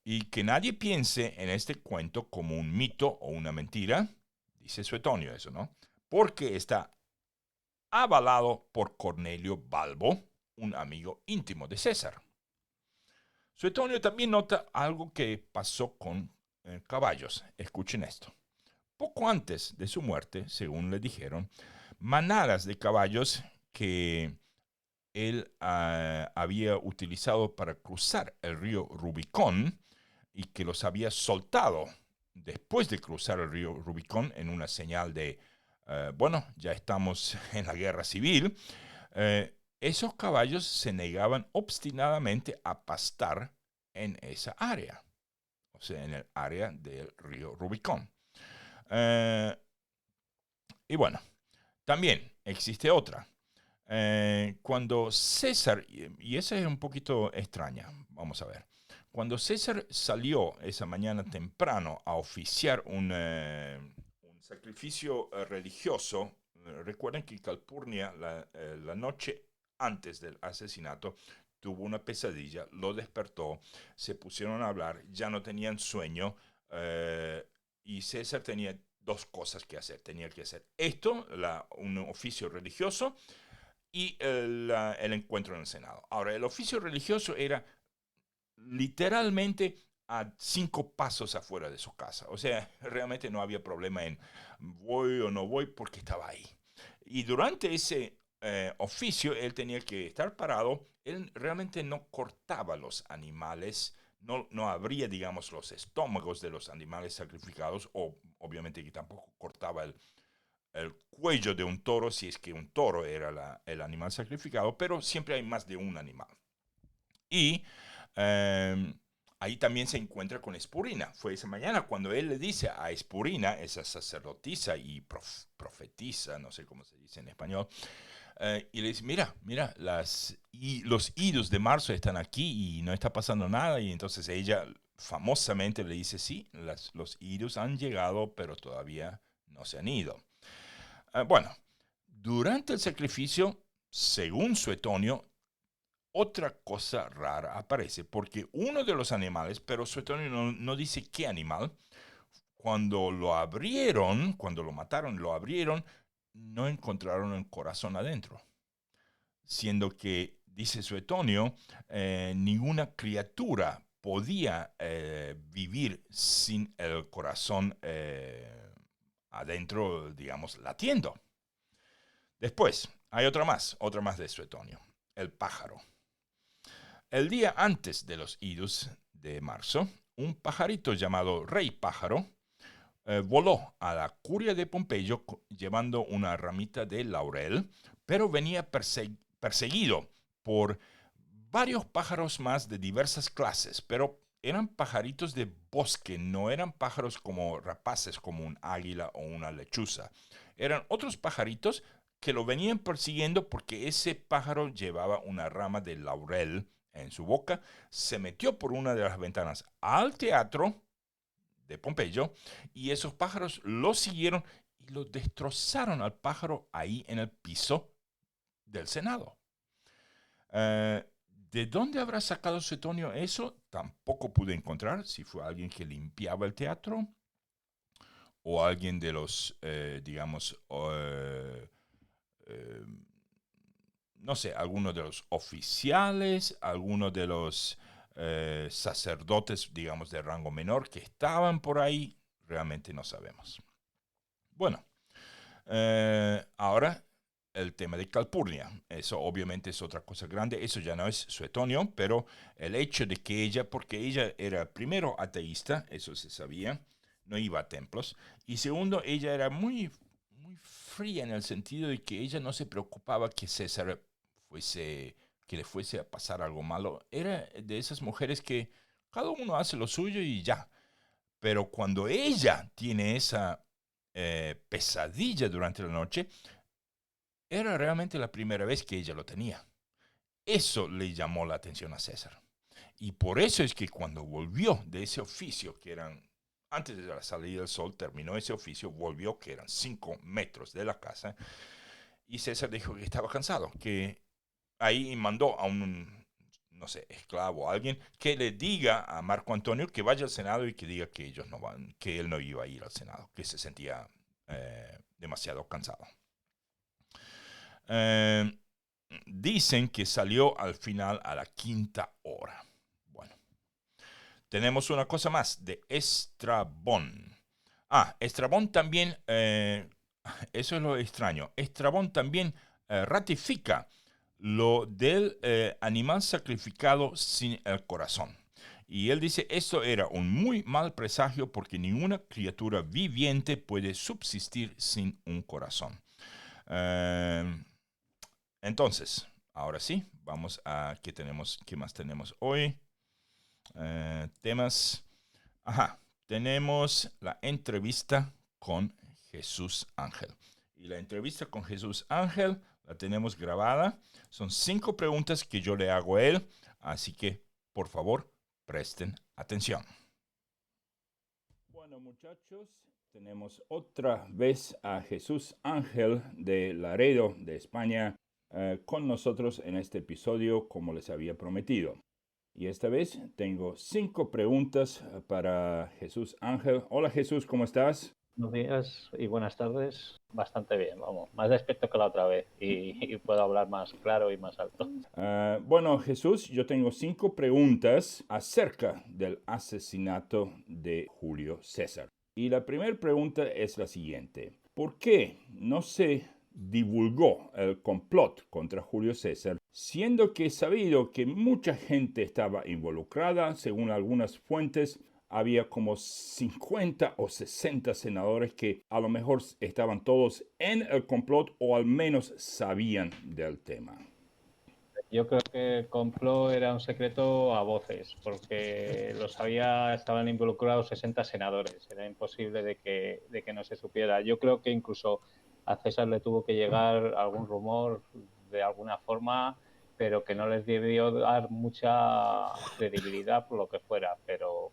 Y que nadie piense en este cuento como un mito o una mentira, dice Suetonio eso, ¿no? Porque está avalado por Cornelio Balbo, un amigo íntimo de César. Suetonio también nota algo que pasó con caballos. Escuchen esto. Poco antes de su muerte, según le dijeron, manadas de caballos que él había utilizado para cruzar el río Rubicón y que los había soltado después de cruzar el río Rubicón en una señal de, bueno, ya estamos en la guerra civil. Esos caballos se negaban obstinadamente a pastar en esa área, o sea, en el área del río Rubicón. Y bueno, también existe otra. Cuando César, y esa es un poquito extraña, vamos a ver. Cuando César salió esa mañana temprano a oficiar un sacrificio religioso, recuerden que Calpurnia, la noche antes del asesinato, tuvo una pesadilla, lo despertó, se pusieron a hablar, ya no tenían sueño, y César tenía dos cosas que hacer. Tenía que hacer esto, un oficio religioso, y el encuentro en el Senado. Ahora, el oficio religioso era literalmente a 5 pasos afuera de su casa. O sea, realmente no había problema en voy o no voy porque estaba ahí. Y durante ese oficio él tenía que estar parado. Él realmente no cortaba los animales, no abría, digamos, los estómagos de los animales sacrificados, o obviamente que tampoco cortaba el cuello de un toro si es que un toro era el animal sacrificado, pero siempre hay más de un animal. Y ahí también se encuentra con Espurina. Fue esa mañana cuando él le dice a Espurina, esa sacerdotisa y profetisa, no sé cómo se dice en español, y le dice, mira, los idos de marzo están aquí y no está pasando nada. Y entonces ella famosamente le dice, sí, los idos han llegado, pero todavía no se han ido. Bueno, durante el sacrificio, según Suetonio, otra cosa rara aparece, porque uno de los animales, pero Suetonio no dice qué animal, cuando lo abrieron, cuando lo mataron, lo abrieron, no encontraron el corazón adentro. Siendo que, dice Suetonio, ninguna criatura podía vivir sin el corazón adentro, digamos, latiendo. Después, hay otra más de Suetonio, el pájaro. El día antes de los idus de marzo, un pajarito llamado Rey Pájaro voló a la curia de Pompeyo llevando una ramita de laurel, pero venía perseguido por varios pájaros más de diversas clases, pero eran pajaritos de bosque, no eran pájaros como rapaces como un águila o una lechuza. eran otros pajaritos que lo venían persiguiendo porque ese pájaro llevaba una rama de laurel en su boca, se metió por una de las ventanas al teatro de Pompeyo y esos pájaros lo siguieron y lo destrozaron al pájaro ahí en el piso del Senado. ¿De dónde habrá sacado Suetonio eso? Tampoco pude encontrar si fue alguien que limpiaba el teatro o alguien de los, digamos, no sé, alguno de los oficiales, alguno de los sacerdotes, digamos, de rango menor que estaban por ahí, realmente no sabemos. Bueno, ahora el tema de Calpurnia. Eso obviamente es otra cosa grande. Eso ya no es Suetonio, pero el hecho de que ella, porque ella era primero ateísta, eso se sabía, no iba a templos, y segundo, ella era muy, muy fría en el sentido de que ella no se preocupaba que César que le fuese a pasar algo malo. Era de esas mujeres que cada uno hace lo suyo y ya. Pero cuando ella tiene esa pesadilla durante la noche, era realmente la primera vez que ella lo tenía. Eso le llamó la atención a César. Y por eso es que cuando volvió de ese oficio, que eran, antes de la salida del sol, terminó ese oficio, volvió, que eran 5 metros de la casa, y César dijo que estaba cansado, que ahí mandó a un, no sé, esclavo o alguien que le diga a Marco Antonio que vaya al Senado y que diga que ellos no van, que él no iba a ir al Senado, que se sentía demasiado cansado. Eh, Dicen que salió al final a la 5ª hora. Bueno, tenemos una cosa más de Estrabón. Estrabón también, eso es lo extraño, Estrabón también ratifica lo del animal sacrificado sin el corazón. Y él dice, esto era un muy mal presagio porque ninguna criatura viviente puede subsistir sin un corazón. Entonces, ahora sí, vamos a qué más tenemos hoy. Temas. Ajá, tenemos la entrevista con Jesús Ángel. Y la entrevista con Jesús Ángel la tenemos grabada. Son 5 preguntas que yo le hago a él, así que por favor presten atención. Bueno, muchachos, tenemos otra vez a Jesús Ángel de Laredo, de España, con nosotros en este episodio, como les había prometido. Y esta vez tengo 5 preguntas para Jesús Ángel. Hola Jesús, ¿cómo estás? Buenos días y buenas tardes. Bastante bien, vamos. Más despierto que la otra vez y puedo hablar más claro y más alto. Bueno, Jesús, yo tengo 5 preguntas acerca del asesinato de Julio César. Y la primera pregunta es la siguiente. ¿Por qué no se divulgó el complot contra Julio César, siendo que es sabido que mucha gente estaba involucrada? Según algunas fuentes, había como 50 o 60 senadores que a lo mejor estaban todos en el complot o al menos sabían del tema. Yo creo que el complot era un secreto a voces, porque lo sabía, estaban involucrados 60 senadores. Era imposible de que no se supiera. Yo creo que incluso a César le tuvo que llegar algún rumor de alguna forma, pero que no les debió dar mucha credibilidad por lo que fuera. Pero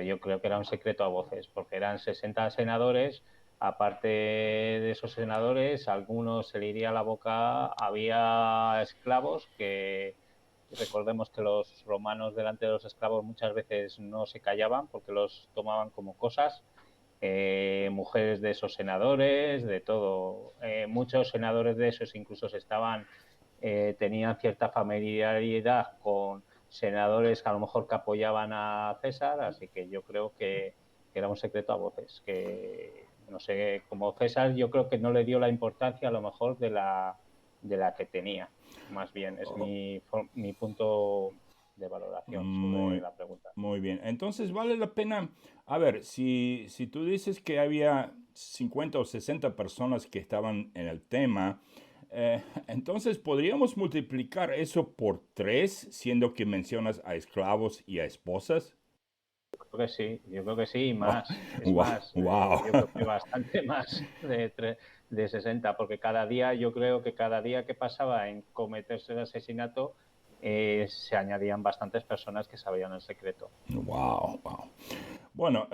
yo creo que era un secreto a voces, porque eran 60 senadores. Aparte de esos senadores, a algunos se le iría la boca, había esclavos que recordemos que los romanos delante de los esclavos muchas veces no se callaban porque los tomaban como cosas. Mujeres de esos senadores, de todo. Muchos senadores de esos incluso tenían cierta familiaridad con senadores que a lo mejor que apoyaban a César, así que yo creo que era un secreto a voces, que no sé, como César yo creo que no le dio la importancia a lo mejor de la que tenía, más bien, es mi punto de valoración sobre la pregunta. Muy bien, entonces vale la pena, a ver, si tú dices que había 50 o 60 personas que estaban en el tema, entonces podríamos multiplicar eso por 3, siendo que mencionas a esclavos y a esposas. creo que sí, yo creo que sí, y más. Es Wow, más, wow. yo creo que bastante más de 60, porque cada día, yo creo que cada día que pasaba en cometerse el asesinato, se añadían bastantes personas que sabían el secreto. Wow, wow. Bueno,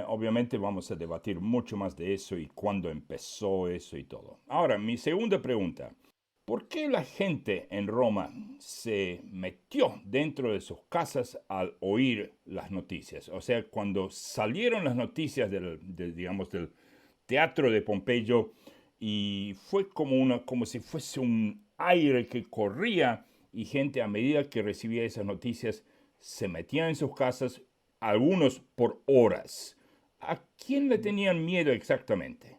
obviamente vamos a debatir mucho más de eso y cuándo empezó eso y todo. Ahora, mi segunda pregunta. ¿Por qué la gente en Roma se metió dentro de sus casas al oír las noticias? O sea, cuando salieron las noticias digamos, del teatro de Pompeyo y fue como si fuese un aire que corría y gente a medida que recibía esas noticias se metía en sus casas, algunos por horas. ¿A quién le tenían miedo exactamente?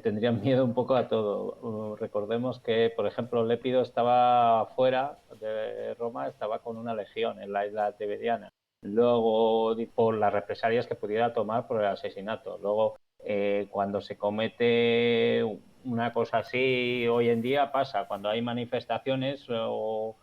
Tendrían miedo un poco a todo. Recordemos que, por ejemplo, Lépido estaba fuera de Roma, estaba con una legión en la isla tiberiana. Luego, por las represalias que pudiera tomar por el asesinato. Luego, cuando se comete una cosa así, hoy en día pasa, cuando hay manifestaciones o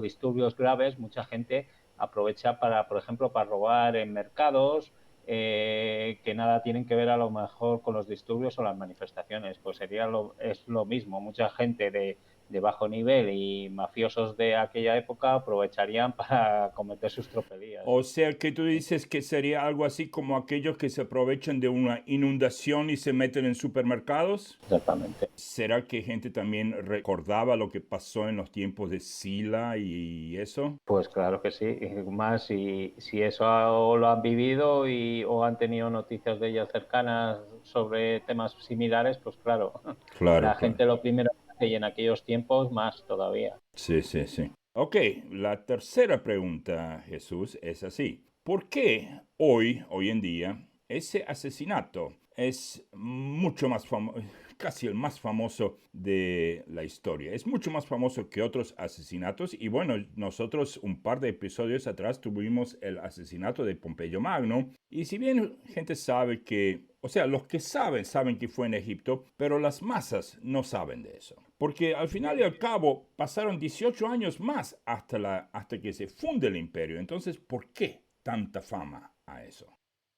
disturbios graves, mucha gente aprovecha para, por ejemplo, para robar en mercados, que nada tienen que ver a lo mejor con los disturbios o las manifestaciones. Pues es lo mismo. Mucha gente de bajo nivel y mafiosos de aquella época aprovecharían para cometer sus tropelías. O sea que tú dices que sería algo así como aquellos que se aprovechan de una inundación y se meten en supermercados. Exactamente. ¿Será que gente también recordaba lo que pasó en los tiempos de Sila y eso? Pues claro que sí, y más si eso lo han vivido o han tenido noticias de ellas cercanas sobre temas similares, pues claro, Claro, la claro. gente lo primero que hace y en aquellos tiempos más todavía. Sí, sí, sí. Ok, la tercera pregunta, Jesús, es así. ¿Por qué hoy en día, ese asesinato es mucho más famoso, casi el más famoso de la historia? Es mucho más famoso que otros asesinatos y bueno, nosotros un par de episodios atrás tuvimos el asesinato de Pompeyo Magno y si bien gente sabe que, o sea, los que saben que fue en Egipto, pero las masas no saben de eso. Porque al final y al cabo pasaron 18 años más hasta que se funde el imperio. Entonces, ¿por qué tanta fama a eso?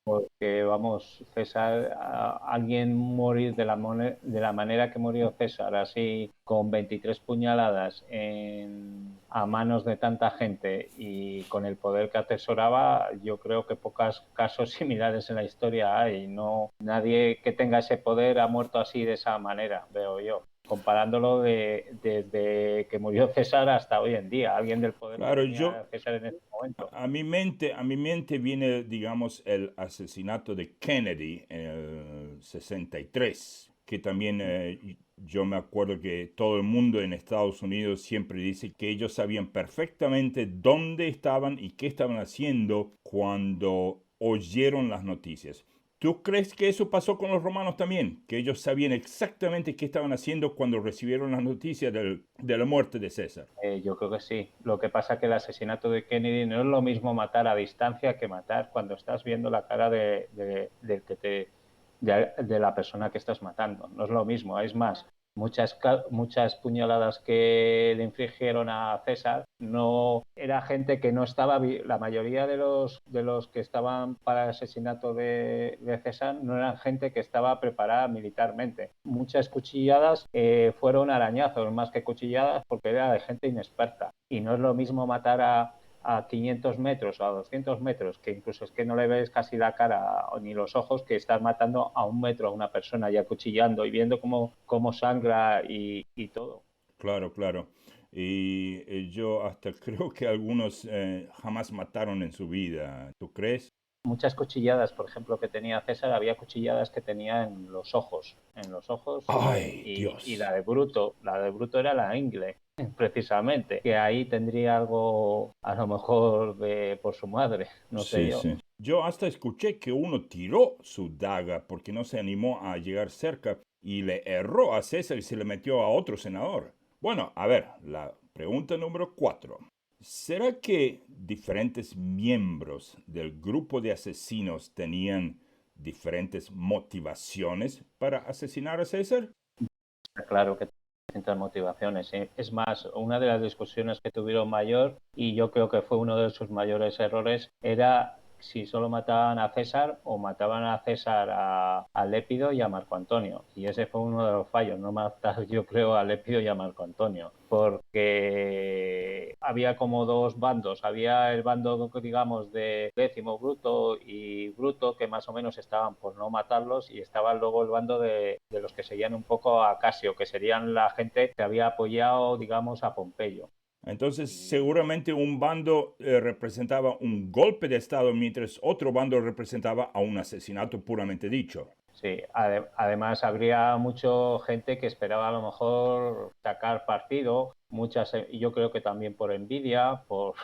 Porque, vamos, César, alguien morir de la manera que murió César, así con 23 puñaladas a manos de tanta gente y con el poder que atesoraba, yo creo que pocos casos similares en la historia hay. No, nadie que tenga ese poder ha muerto así de esa manera, veo yo. Comparándolo desde que murió César hasta hoy en día, alguien del poder que Claro, tenía César en ese momento. a mi mente viene, digamos, el asesinato de Kennedy en el 63, que también yo me acuerdo que todo el mundo en Estados Unidos siempre dice que ellos sabían perfectamente dónde estaban y qué estaban haciendo cuando oyeron las noticias. ¿Tú crees que eso pasó con los romanos también? Que ellos sabían exactamente qué estaban haciendo cuando recibieron la noticia de la muerte de César. Yo creo que sí. Lo que pasa es que el asesinato de Kennedy no es lo mismo matar a distancia que matar cuando estás viendo la cara del que de la persona que estás matando. No es lo mismo. Es más, muchas puñaladas que le infligieron a César no era gente que no estaba, la mayoría de los que estaban para el asesinato de César no eran gente que estaba preparada militarmente. Muchas cuchilladas fueron arañazos más que cuchilladas porque era de gente inexperta. Y no es lo mismo matar a 500 metros o a 200 metros, que incluso es que no le ves casi la cara ni los ojos, que estás matando a 1 metro a una persona y acuchillando y viendo cómo sangra y todo. Claro, claro. Y yo hasta creo que algunos jamás mataron en su vida. ¿Tú crees? Muchas cuchilladas, por ejemplo, que tenía César, había cuchilladas que tenía en los ojos Ay, y Dios. La de Bruto era la ingle, precisamente, que ahí tendría algo, a lo mejor, por su madre, no sé Sí, yo. sí. Yo hasta escuché que uno tiró su daga porque no se animó a llegar cerca y le erró a César y se le metió a otro senador. Bueno, a ver, la pregunta número 4. ¿Será que diferentes miembros del grupo de asesinos tenían diferentes motivaciones para asesinar a César? Claro que tiene distintas motivaciones. ¿Eh? Es más, una de las discusiones que tuvieron mayor, y yo creo que fue uno de sus mayores errores, era si solo mataban a César o mataban a César, a Lépido y a Marco Antonio. Y ese fue uno de los fallos, no matar, yo creo, a Lépido y a Marco Antonio, porque había como dos bandos. Había el bando, digamos, de Décimo, Bruto y Bruto, que más o menos estaban por no matarlos, y estaba luego el bando de los que seguían un poco a Casio, que serían la gente que había apoyado, digamos, a Pompeyo. Entonces, seguramente un bando representaba un golpe de Estado, mientras otro bando representaba a un asesinato puramente dicho. Sí, además habría mucha gente que esperaba a lo mejor sacar partido, muchas, y yo creo que también por envidia, por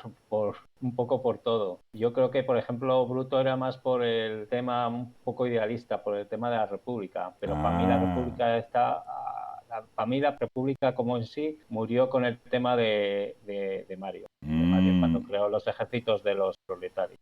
un poco por todo. Yo creo que, por ejemplo, Bruto era más por el tema un poco idealista, por el tema de la República, pero para mí la República para mí la República como en sí murió con el tema de Mario, cuando creó los ejércitos de los proletarios.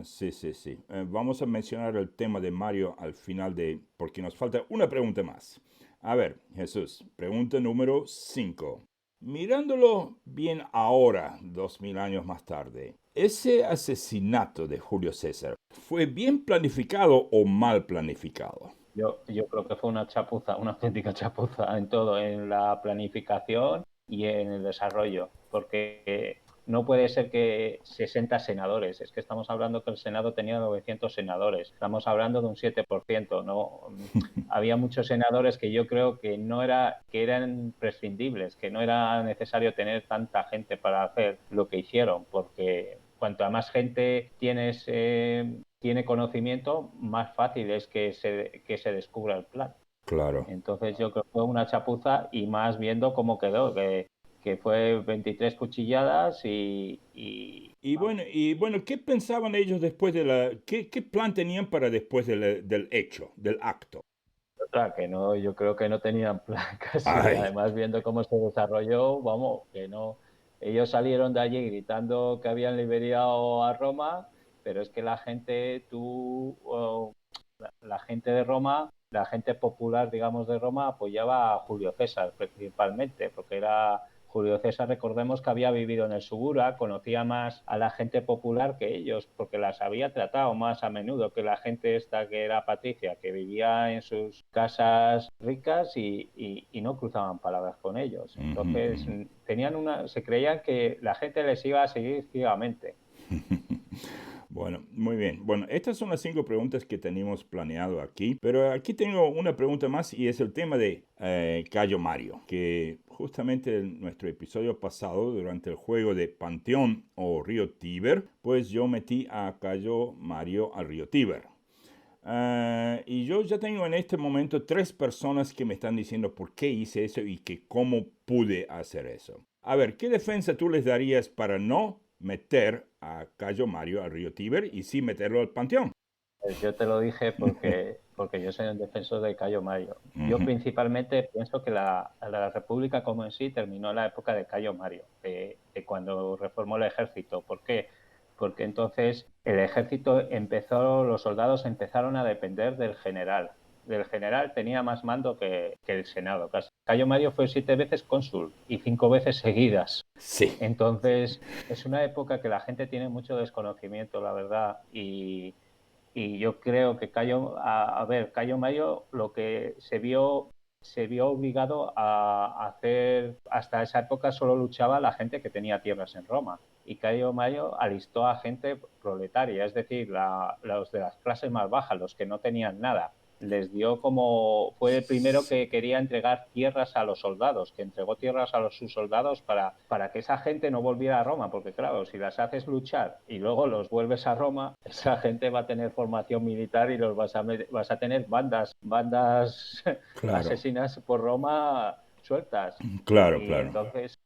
Sí, sí, sí. Vamos a mencionar el tema de Mario al final porque nos falta una pregunta más. A ver, Jesús, pregunta número 5. Mirándolo bien ahora, 2000 años más tarde, ¿ese asesinato de Julio César fue bien planificado o mal planificado? Yo creo que fue una chapuza, una auténtica chapuza en todo, en la planificación y en el desarrollo, porque no puede ser que 60 senadores, es que estamos hablando que el Senado tenía 900 senadores, estamos hablando de un 7%, ¿no? Había muchos senadores que yo creo que que eran prescindibles, que no era necesario tener tanta gente para hacer lo que hicieron, porque cuanto más gente tiene conocimiento, más fácil es que se descubra el plan. Claro. Entonces yo creo que fue una chapuza, y más viendo cómo quedó, que fue 23 cuchilladas Y bueno, ¿qué pensaban ellos después qué plan tenían para después del hecho, del acto? Claro, que no, yo creo que no tenían plan casi. Ay. Además, viendo cómo se desarrolló, vamos, que no. Ellos salieron de allí gritando que habían liberado a Roma, pero es que la gente, la gente de Roma, la gente popular, digamos, de Roma, apoyaba a Julio César principalmente, porque era Julio César, recordemos que había vivido en el Subura, conocía más a la gente popular que ellos, porque las había tratado más a menudo que la gente esta que era Patricia, que vivía en sus casas ricas y no cruzaban palabras con ellos. Entonces, se creían que la gente les iba a seguir ciegamente. Bueno, muy bien. Bueno, estas son las 5 preguntas que teníamos planeado aquí, pero aquí tengo una pregunta más y es el tema de Cayo Mario, que justamente en nuestro episodio pasado, durante el juego de Panteón o Río Tíber, pues yo metí a Cayo Mario al Río Tíber. Y yo ya tengo en este momento 3 personas que me están diciendo por qué hice eso y que cómo pude hacer eso. A ver, ¿qué defensa tú les darías para no meter a Cayo Mario al río Tíber y sí meterlo al Panteón? Yo te lo dije porque yo soy un defensor de Cayo Mario. Yo principalmente pienso que la República como en sí terminó en la época de Cayo Mario, de cuando reformó el ejército. ¿Por qué? Porque entonces el ejército los soldados empezaron a depender del general. Del general tenía más mando que el Senado. Cayo Mario fue 7 veces cónsul y 5 veces seguidas. Sí. Entonces es una época que la gente tiene mucho desconocimiento, la verdad, y yo creo que Cayo Mario lo que se vio obligado a hacer, hasta esa época solo luchaba la gente que tenía tierras en Roma, y Cayo Mario alistó a gente proletaria, es decir, los de las clases más bajas, los que no tenían nada. Les dio fue el primero que quería entregar tierras a los soldados, que entregó tierras a sus soldados para que esa gente no volviera a Roma, porque claro, si las haces luchar y luego los vuelves a Roma, esa gente va a tener formación militar y vas a tener bandas Claro. asesinas por Roma sueltas. Claro, Y claro. entonces,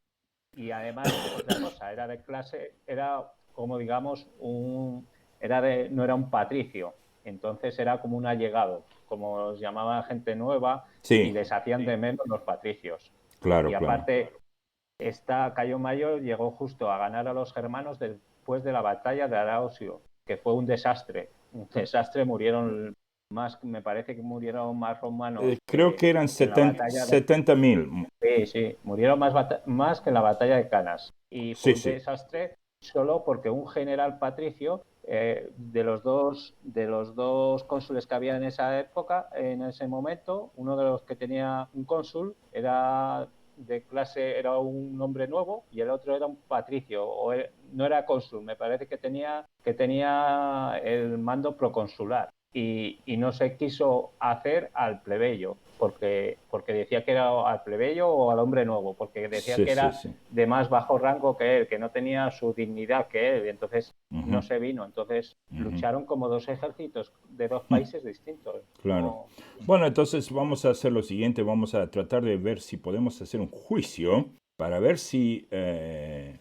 y además, otra cosa, era de clase, era como digamos, no era un patricio, entonces era como un allegado, como los llamaban gente nueva, Sí. y les hacían de menos los patricios. Claro, y aparte, Cayo Mario llegó justo a ganar a los germanos después de la batalla de Arausio, que fue un desastre. Murieron más, me parece que murieron más romanos. Creo que eran 70.000. Sí, murieron más que en la batalla de Canas. Y fue un desastre, solo porque un general patricio de los dos cónsules que había en esa época, en ese momento, uno de los que tenía un cónsul era era un hombre nuevo y el otro era un patricio, no era cónsul, me parece que tenía el mando proconsular y no se quiso hacer al plebeyo porque decía que era al plebeyo o al hombre nuevo, porque decía Sí, que sí, era sí. de más bajo rango que él, que no tenía su dignidad que él, y entonces no se vino. Entonces lucharon como dos ejércitos de dos países distintos. Claro. No. Bueno, entonces vamos a hacer lo siguiente, vamos a tratar de ver si podemos hacer un juicio para ver si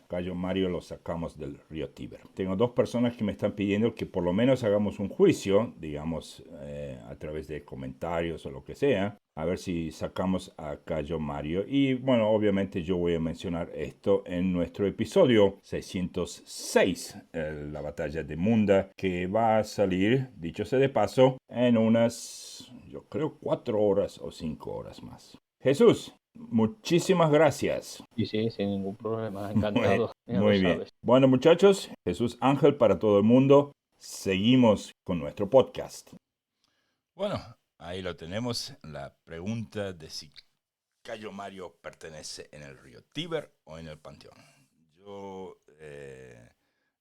Cayo Mario lo sacamos del río Tíber. Tengo dos personas que me están pidiendo que por lo menos hagamos un juicio, digamos, a través de comentarios o lo que sea, a ver si sacamos a Cayo Mario. Y bueno, obviamente yo voy a mencionar esto en nuestro episodio 606, la batalla de Munda, que va a salir, dicho sea de paso, en unas, yo creo, 4 horas o 5 horas más. Jesús, muchísimas gracias. Y sí, sin ningún problema, encantado, ya lo Muy bien. sabes. Bueno, muchachos, Jesús Ángel para todo el mundo. Seguimos con nuestro podcast. Bueno, ahí lo tenemos, la pregunta de si Cayo Mario pertenece en el río Tíber o en el Panteón. Yo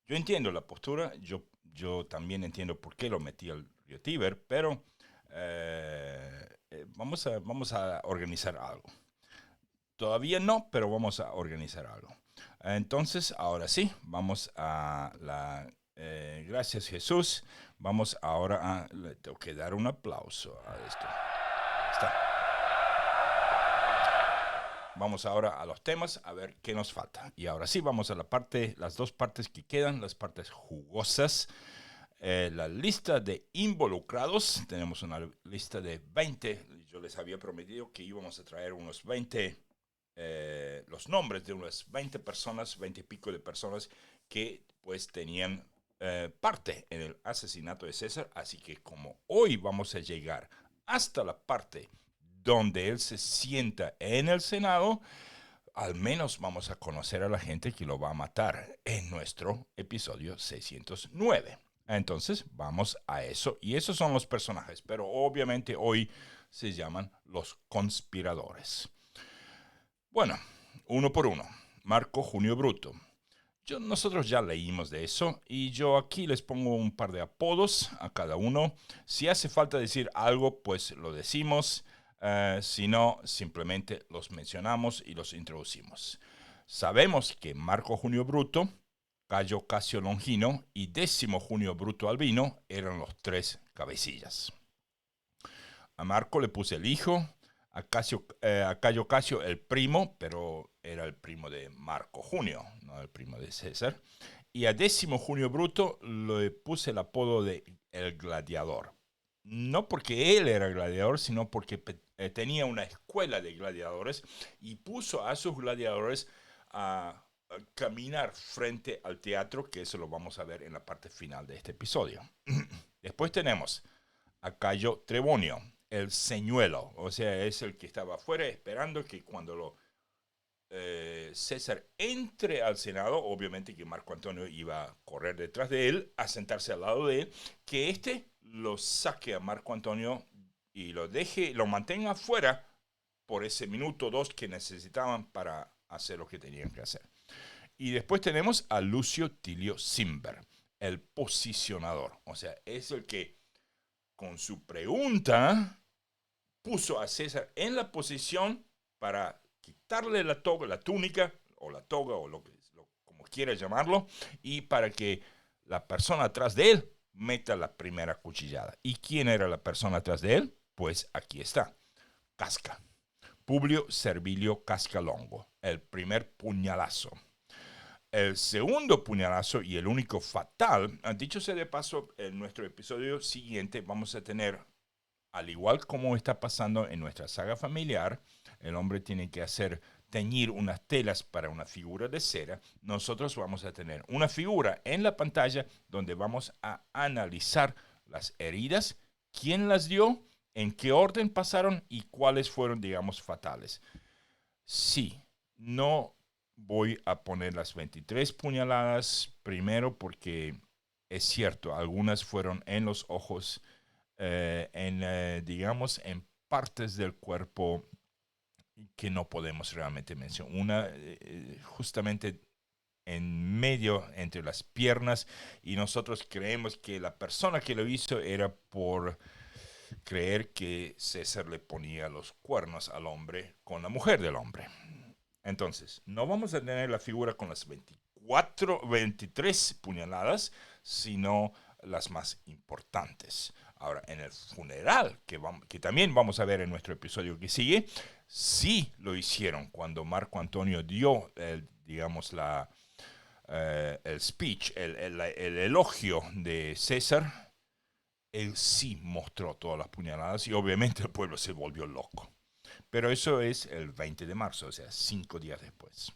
entiendo la postura, yo también entiendo por qué lo metí al río Tíber, pero vamos a organizar algo. Todavía no, pero vamos a organizar algo. Entonces, ahora sí, vamos a gracias Jesús. Vamos ahora le tengo que dar un aplauso a esto. Está. Vamos ahora a los temas, a ver qué nos falta. Y ahora sí, vamos a las dos partes que quedan, las partes jugosas. La lista de involucrados. Tenemos una lista de 20. Yo les había prometido que íbamos a traer unos 20, los nombres de unas 20 personas, 20 y pico de personas que pues tenían parte en el asesinato de César. Así que como hoy vamos a llegar hasta la parte donde él se sienta en el Senado, al menos vamos a conocer a la gente que lo va a matar en nuestro episodio 609. Entonces vamos a eso, y esos son los personajes, pero obviamente hoy se llaman los conspiradores. Bueno, uno por uno. Marco Junio Bruto. Nosotros ya leímos de eso y yo aquí les pongo un par de apodos a cada uno. Si hace falta decir algo, pues lo decimos. Si no, simplemente los mencionamos y los introducimos. Sabemos que Marco Junio Bruto, Cayo Casio Longino y Décimo Junio Bruto Albino eran los tres cabecillas. A Marco le puse el hijo, a Cayo Casio el primo, pero era el primo de Marco Junio, no el primo de César. Y a Décimo Junio Bruto le puse el apodo de el gladiador. No porque él era gladiador, sino porque tenía una escuela de gladiadores y puso a sus gladiadores a caminar frente al teatro, que eso lo vamos a ver en la parte final de este episodio. Después tenemos a Cayo Trebonio, el señuelo, o sea, es el que estaba afuera esperando que cuando César entre al Senado, obviamente que Marco Antonio iba a correr detrás de él, a sentarse al lado de él, que lo saque a Marco Antonio y lo mantenga afuera por ese minuto o dos que necesitaban para hacer lo que tenían que hacer. Y después tenemos a Lucio Tilio Cimber, el posicionador, o sea, es el que con su pregunta puso a César en la posición para quitarle la toga, la túnica, o la toga, o como quiera llamarlo, y para que la persona atrás de él meta la primera cuchillada. ¿Y quién era la persona atrás de él? Pues aquí está, Casca. Publio Servilio Cascalongo, el primer puñalazo. El segundo puñalazo y el único fatal, dicho sea de paso, en nuestro episodio siguiente vamos a tener, al igual como está pasando en nuestra saga familiar, el hombre tiene que teñir unas telas para una figura de cera. Nosotros vamos a tener una figura en la pantalla donde vamos a analizar las heridas, quién las dio, en qué orden pasaron y cuáles fueron, digamos, fatales. Sí, no voy a poner las 23 puñaladas primero porque es cierto, algunas fueron en los ojos, digamos, en partes del cuerpo que no podemos realmente mencionar. Una justamente en medio entre las piernas, y nosotros creemos que la persona que lo hizo era por creer que César le ponía los cuernos al hombre con la mujer del hombre. Entonces, no vamos a tener la figura con las 23 puñaladas, sino las más importantes. Ahora, en el funeral, que también vamos a ver en nuestro episodio que sigue, sí lo hicieron cuando Marco Antonio dio, digamos, el speech, el elogio de César. Él sí mostró todas las puñaladas y obviamente el pueblo se volvió loco. Pero eso es el 20 de marzo, o sea, 5 días después.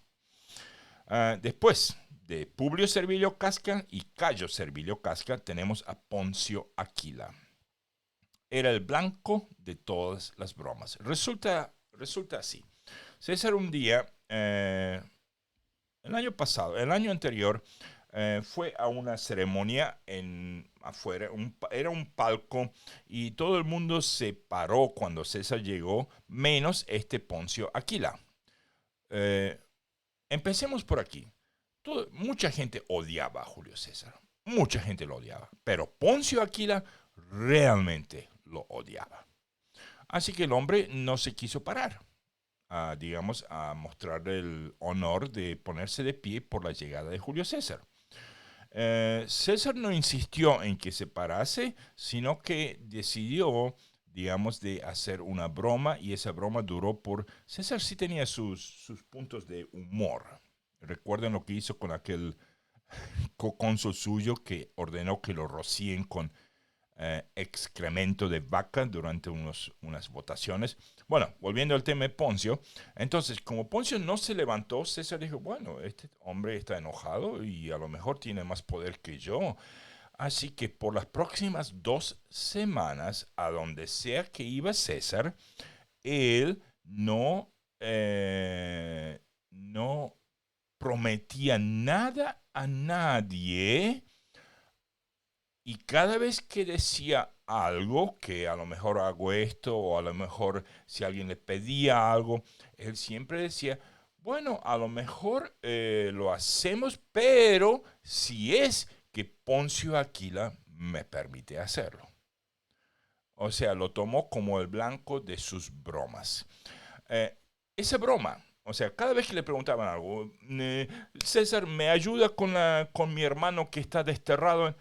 Después de Publio Servilio Casca y Cayo Servilio Casca, tenemos a Poncio Aquila. Era el blanco de todas las bromas. Resulta así. César un día, el año anterior, fue a una ceremonia afuera, era un palco y todo el mundo se paró cuando César llegó, menos este Poncio Aquila. Empecemos por aquí. Mucha gente odiaba a Julio César, mucha gente lo odiaba, pero Poncio Aquila realmente lo odiaba. Así que el hombre no se quiso parar, digamos, a mostrar el honor de ponerse de pie por la llegada de Julio César. César no insistió en que se parase, sino que decidió, digamos, de hacer una broma, y esa broma duró César sí tenía sus puntos de humor. Recuerden lo que hizo con aquel cocónsul suyo que ordenó que lo rocíen con excremento de vaca durante unas votaciones. Bueno, volviendo al tema de Poncio, entonces como Poncio no se levantó, César dijo, bueno, este hombre está enojado y a lo mejor tiene más poder que yo. Así que por las próximas 2 semanas, a donde sea que iba César, él no prometía nada a nadie. Y cada vez que decía algo, que a lo mejor hago esto, o a lo mejor si alguien le pedía algo, él siempre decía, bueno, a lo mejor lo hacemos, pero si es que Poncio Aquila me permite hacerlo. O sea, lo tomó como el blanco de sus bromas. Esa broma, o sea, cada vez que le preguntaban algo, César, ¿me ayuda con mi hermano que está desterrado?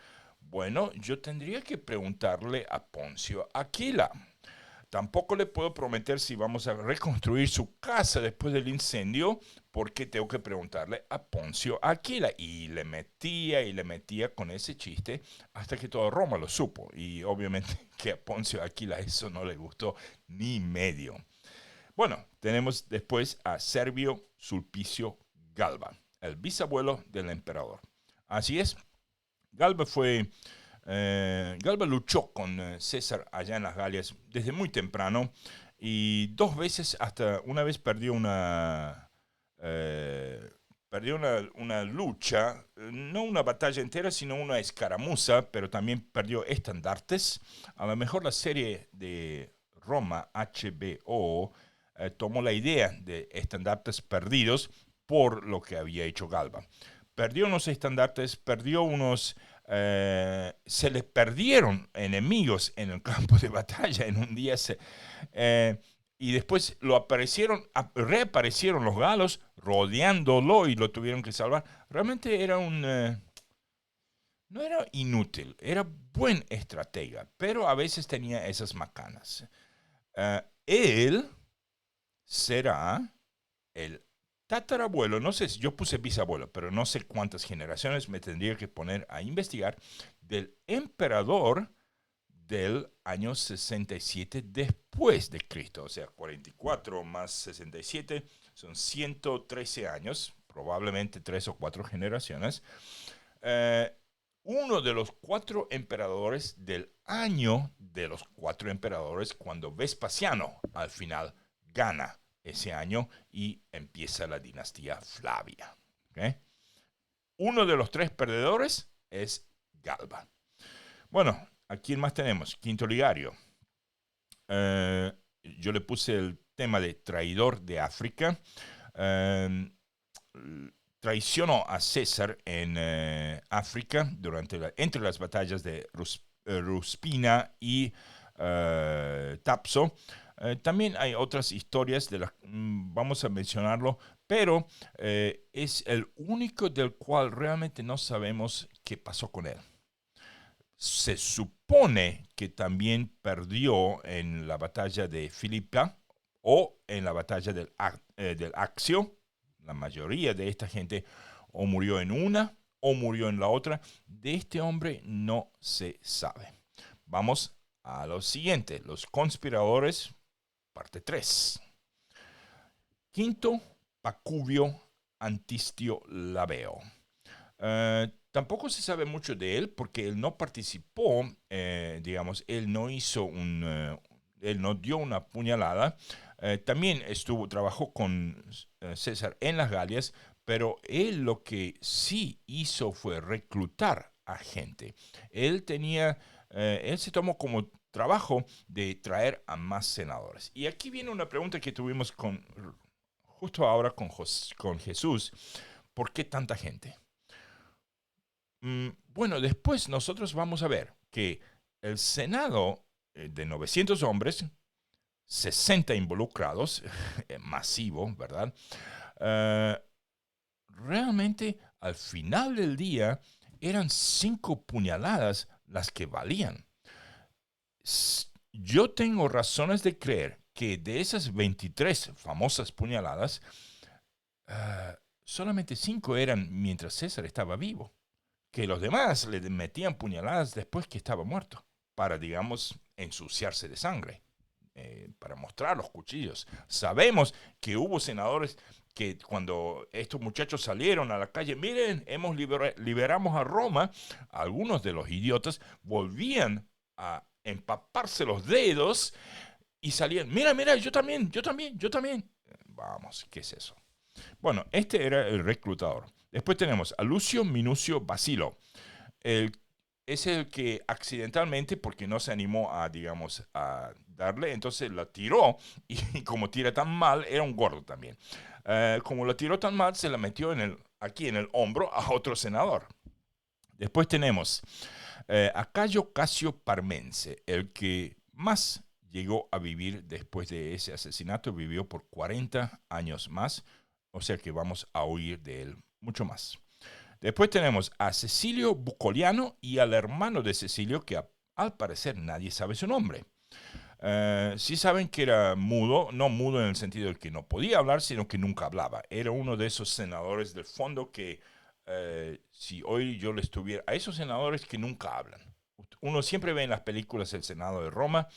Bueno, yo tendría que preguntarle a Poncio Aquila. Tampoco le puedo prometer si vamos a reconstruir su casa después del incendio, porque tengo que preguntarle a Poncio Aquila. Y le metía con ese chiste hasta que todo Roma lo supo. Y obviamente que a Poncio Aquila eso no le gustó ni medio. Bueno, tenemos después a Servio Sulpicio Galba, el bisabuelo del emperador. Así es, Galba luchó con César allá en las Galias desde muy temprano y 2 veces, hasta una vez perdió una lucha, no una batalla entera, sino una escaramuza, pero también perdió estandartes. A lo mejor la serie de Roma, HBO, tomó la idea de estandartes perdidos por lo que había hecho Galba. Perdió unos estandartes, se les perdieron enemigos en el campo de batalla en un día. Y después reaparecieron los galos rodeándolo y lo tuvieron que salvar. Realmente era no era inútil, era buen estratega, pero a veces tenía esas macanas. Él será el tatarabuelo, no sé si yo puse bisabuelo, pero no sé cuántas generaciones me tendría que poner a investigar, del emperador del año 67 después de Cristo. O sea, 44 más 67 son 113 años, probablemente 3 o 4 generaciones. Uno de los 4 emperadores del año de los 4 emperadores, cuando Vespasiano al final gana ese año y empieza la dinastía Flavia. ¿Okay? Uno de los 3 perdedores es Galba. Bueno, ¿a quién más tenemos? Quinto Ligario. Yo le puse el tema de traidor de África. Traicionó a César en África entre las batallas de Ruspina y Tapso. También hay otras historias, vamos a mencionarlo, pero es el único del cual realmente no sabemos qué pasó con él. Se supone que también perdió en la batalla de Filipa o en la batalla del Accio. La mayoría de esta gente o murió en una o murió en la otra. De este hombre no se sabe. Vamos a lo siguiente, los conspiradores, parte 3. Quinto, Pacubio Antistio Labeo. Tampoco se sabe mucho de él porque él no participó, él no dio una puñalada. También trabajó con César en las Galias, pero él lo que sí hizo fue reclutar a gente. Él se tomó como trabajo de traer a más senadores. Y aquí viene una pregunta que tuvimos justo ahora con Jesús. ¿Por qué tanta gente? Bueno, después nosotros vamos a ver que el Senado de 900 hombres, 60 involucrados, masivo, ¿verdad? Realmente al final del día eran 5 puñaladas las que valían. Yo tengo razones de creer que de esas 23 famosas puñaladas, solamente 5 eran mientras César estaba vivo. Que los demás le metían puñaladas después que estaba muerto, para, digamos, ensuciarse de sangre, para mostrar los cuchillos. Sabemos que hubo senadores que cuando estos muchachos salieron a la calle, miren, liberamos a Roma, algunos de los idiotas volvían a empaparse los dedos y salían, mira, yo también. Vamos, ¿qué es eso? Bueno, este era el reclutador. Después tenemos a Lucio Minucio Basilo. Es el que accidentalmente, porque no se animó a darle, entonces la tiró, y como tira tan mal, era un gordo también. Como la tiró tan mal, se la metió aquí en el hombro a otro senador. Después tenemos a Cayo Casio Parmense, el que más llegó a vivir después de ese asesinato, vivió por 40 años más, o sea que vamos a oír de él mucho más. Después tenemos a Cecilio Bucoliano y al hermano de Cecilio, que al parecer nadie sabe su nombre. Sí saben que era mudo, no mudo en el sentido de que no podía hablar, sino que nunca hablaba. Era uno de esos senadores del fondo que, si hoy yo les tuviera, a esos senadores que nunca hablan. Uno siempre ve en las películas el Senado de Roma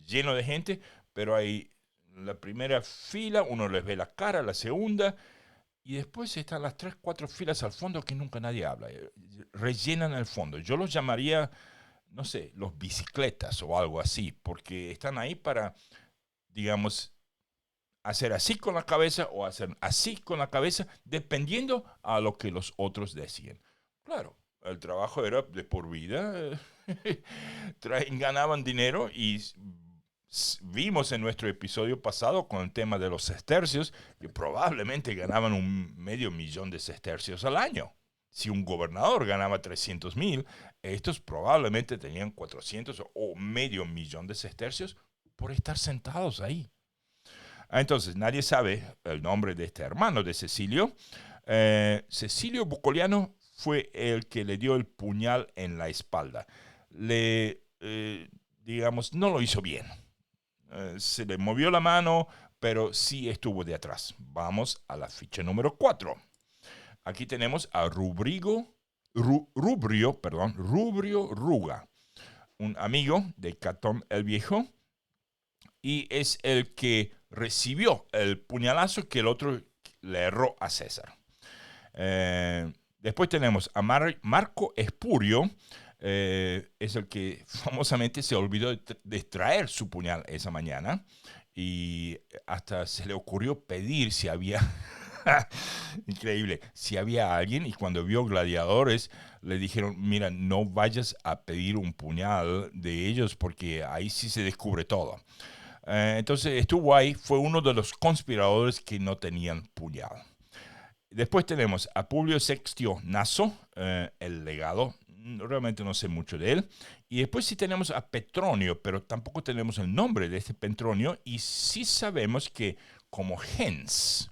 lleno de gente, pero hay la primera fila, uno les ve la cara, la segunda, y después están las 3, 4 filas al fondo que nunca nadie habla. Rellenan el fondo. Yo los llamaría, no sé, los bicicletas o algo así, porque están ahí para, digamos, hacer así con la cabeza o hacer así con la cabeza, dependiendo a lo que los otros decían. Claro, el trabajo era de por vida, ganaban dinero y vimos en nuestro episodio pasado con el tema de los sestercios que probablemente ganaban $500,000 de sestercios al año. Si un gobernador ganaba 300,000, estos probablemente tenían 400 o $500,000 de sestercios por estar sentados ahí. Entonces, nadie sabe el nombre de este hermano de Cecilio. Cecilio Bucoliano fue el que le dio el puñal en la espalda. No lo hizo bien. Se le movió la mano, pero sí estuvo de atrás. Vamos a la ficha número 4. Aquí tenemos a Rubrio Ruga, un amigo de Catón el Viejo, y es el que recibió el puñalazo que el otro le erró a César. Después tenemos a Marco Espurio, es el que famosamente se olvidó de traer su puñal esa mañana y hasta se le ocurrió pedir si había, increíble, si había alguien, y cuando vio gladiadores le dijeron, mira, no vayas a pedir un puñal de ellos porque ahí sí se descubre todo. Entonces estuvo ahí, fue uno de los conspiradores que no tenían puñal. Después tenemos a Publio Sextio Naso, el legado. Realmente no sé mucho de él. Y después sí tenemos a Petronio, pero tampoco tenemos el nombre de este Petronio. Y sí sabemos que como gens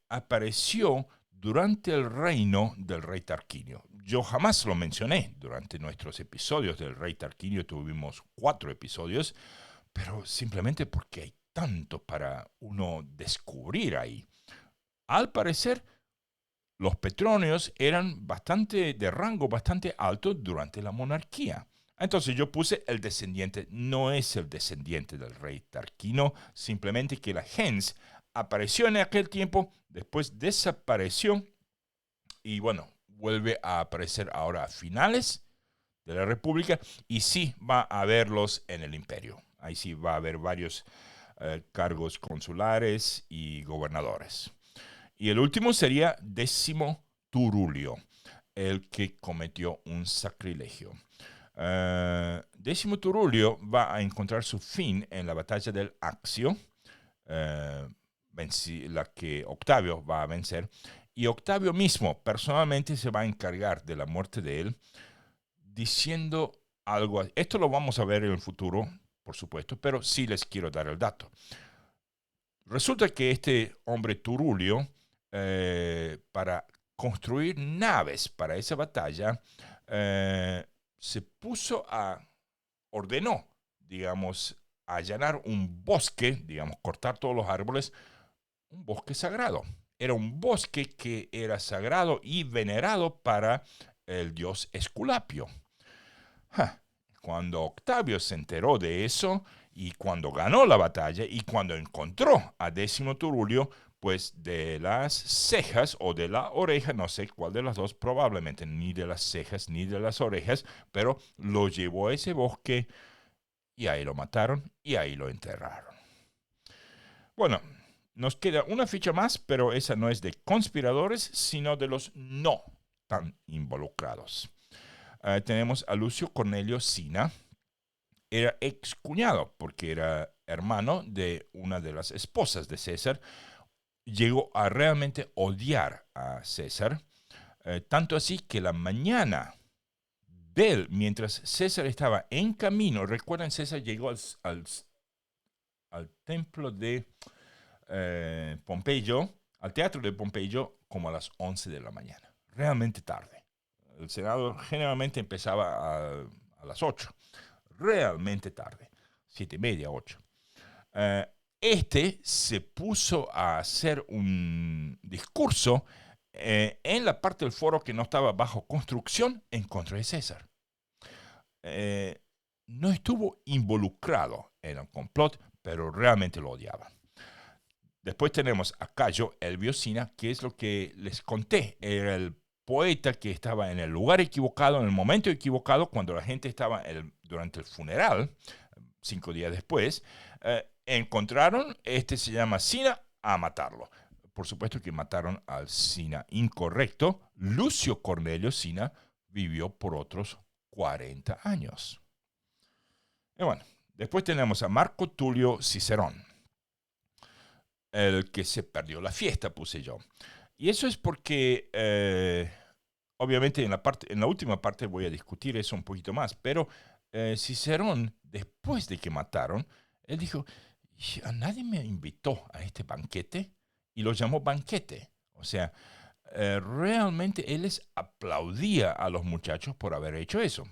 apareció durante el reino del rey Tarquinio. Yo jamás lo mencioné durante nuestros episodios del rey Tarquinio. Tuvimos 4 episodios, pero simplemente porque hay tanto para uno descubrir ahí. Al parecer, los Petronios eran de rango bastante alto durante la monarquía. Entonces yo puse el descendiente, no es el descendiente del rey Tarquino, simplemente que la gens apareció en aquel tiempo, después desapareció y bueno, vuelve a aparecer ahora a finales de la República y sí va a haberlos en el imperio. Ahí sí va a haber varios cargos consulares y gobernadores. Y el último sería Décimo Turulio, el que cometió un sacrilegio. Décimo Turulio va a encontrar su fin en la batalla del Accio, la que Octavio va a vencer. Y Octavio mismo personalmente se va a encargar de la muerte de él, diciendo algo. Esto lo vamos a ver en el futuro, por supuesto, pero sí les quiero dar el dato. Resulta que este hombre Turulio, para construir naves para esa batalla, ordenó, digamos, allanar un bosque, digamos, cortar todos los árboles, un bosque sagrado. Era un bosque que era sagrado y venerado para el dios Esculapio. Cuando Octavio se enteró de eso, y cuando ganó la batalla, y cuando encontró a Décimo Turulio, pues de las cejas o de la oreja, no sé cuál de las dos, probablemente ni de las cejas ni de las orejas, pero lo llevó a ese bosque y ahí lo mataron y ahí lo enterraron. Bueno, nos queda una ficha más, pero esa no es de conspiradores, sino de los no tan involucrados. Tenemos a Lucio Cornelio Cinna. Era excuñado porque era hermano de una de las esposas de César. Llegó a realmente odiar a César, tanto así que la mañana de él, mientras César estaba en camino, recuerden, César llegó al templo de Pompeyo, al teatro de Pompeyo, como a las 11 de la mañana, realmente tarde. El Senado generalmente empezaba a las 8, realmente tarde, 7:30, 8. Se puso a hacer un discurso en la parte del foro que no estaba bajo construcción en contra de César. No estuvo involucrado en el complot, pero realmente lo odiaba. Después tenemos a Cayo Elvio Cinna, que es lo que les conté. Era el poeta que estaba en el lugar equivocado, en el momento equivocado, cuando la gente estaba durante el funeral, 5 días después. Encontraron, se llama Cinna, a matarlo. Por supuesto que mataron al Cinna incorrecto. Lucio Cornelio Cinna vivió por otros 40 años. Y bueno, después tenemos a Marco Tulio Cicerón, el que se perdió la fiesta, puse yo. Y eso es porque, obviamente en la última parte voy a discutir eso un poquito más, pero Cicerón, después de que mataron, él dijo, a nadie me invitó a este banquete, y lo llamó banquete. O sea, realmente él les aplaudía a los muchachos por haber hecho eso.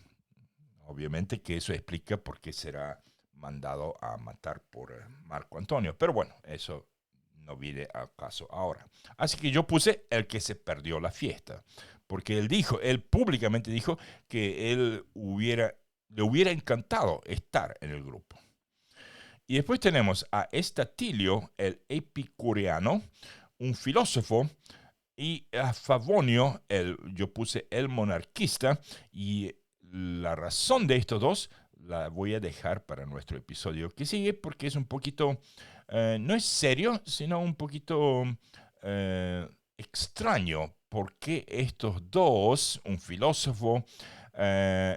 Obviamente que eso explica por qué será mandado a matar por Marco Antonio, pero bueno, eso no viene a caso ahora. Así que yo puse el que se perdió la fiesta, porque él públicamente dijo que le hubiera encantado estar en el grupo. Y después tenemos a Estatilio, el epicureano, un filósofo, y a Favonio, yo puse el monarquista, y la razón de estos dos la voy a dejar para nuestro episodio que sigue porque es un poquito, no es serio, sino un poquito extraño. Porque estos dos, un filósofo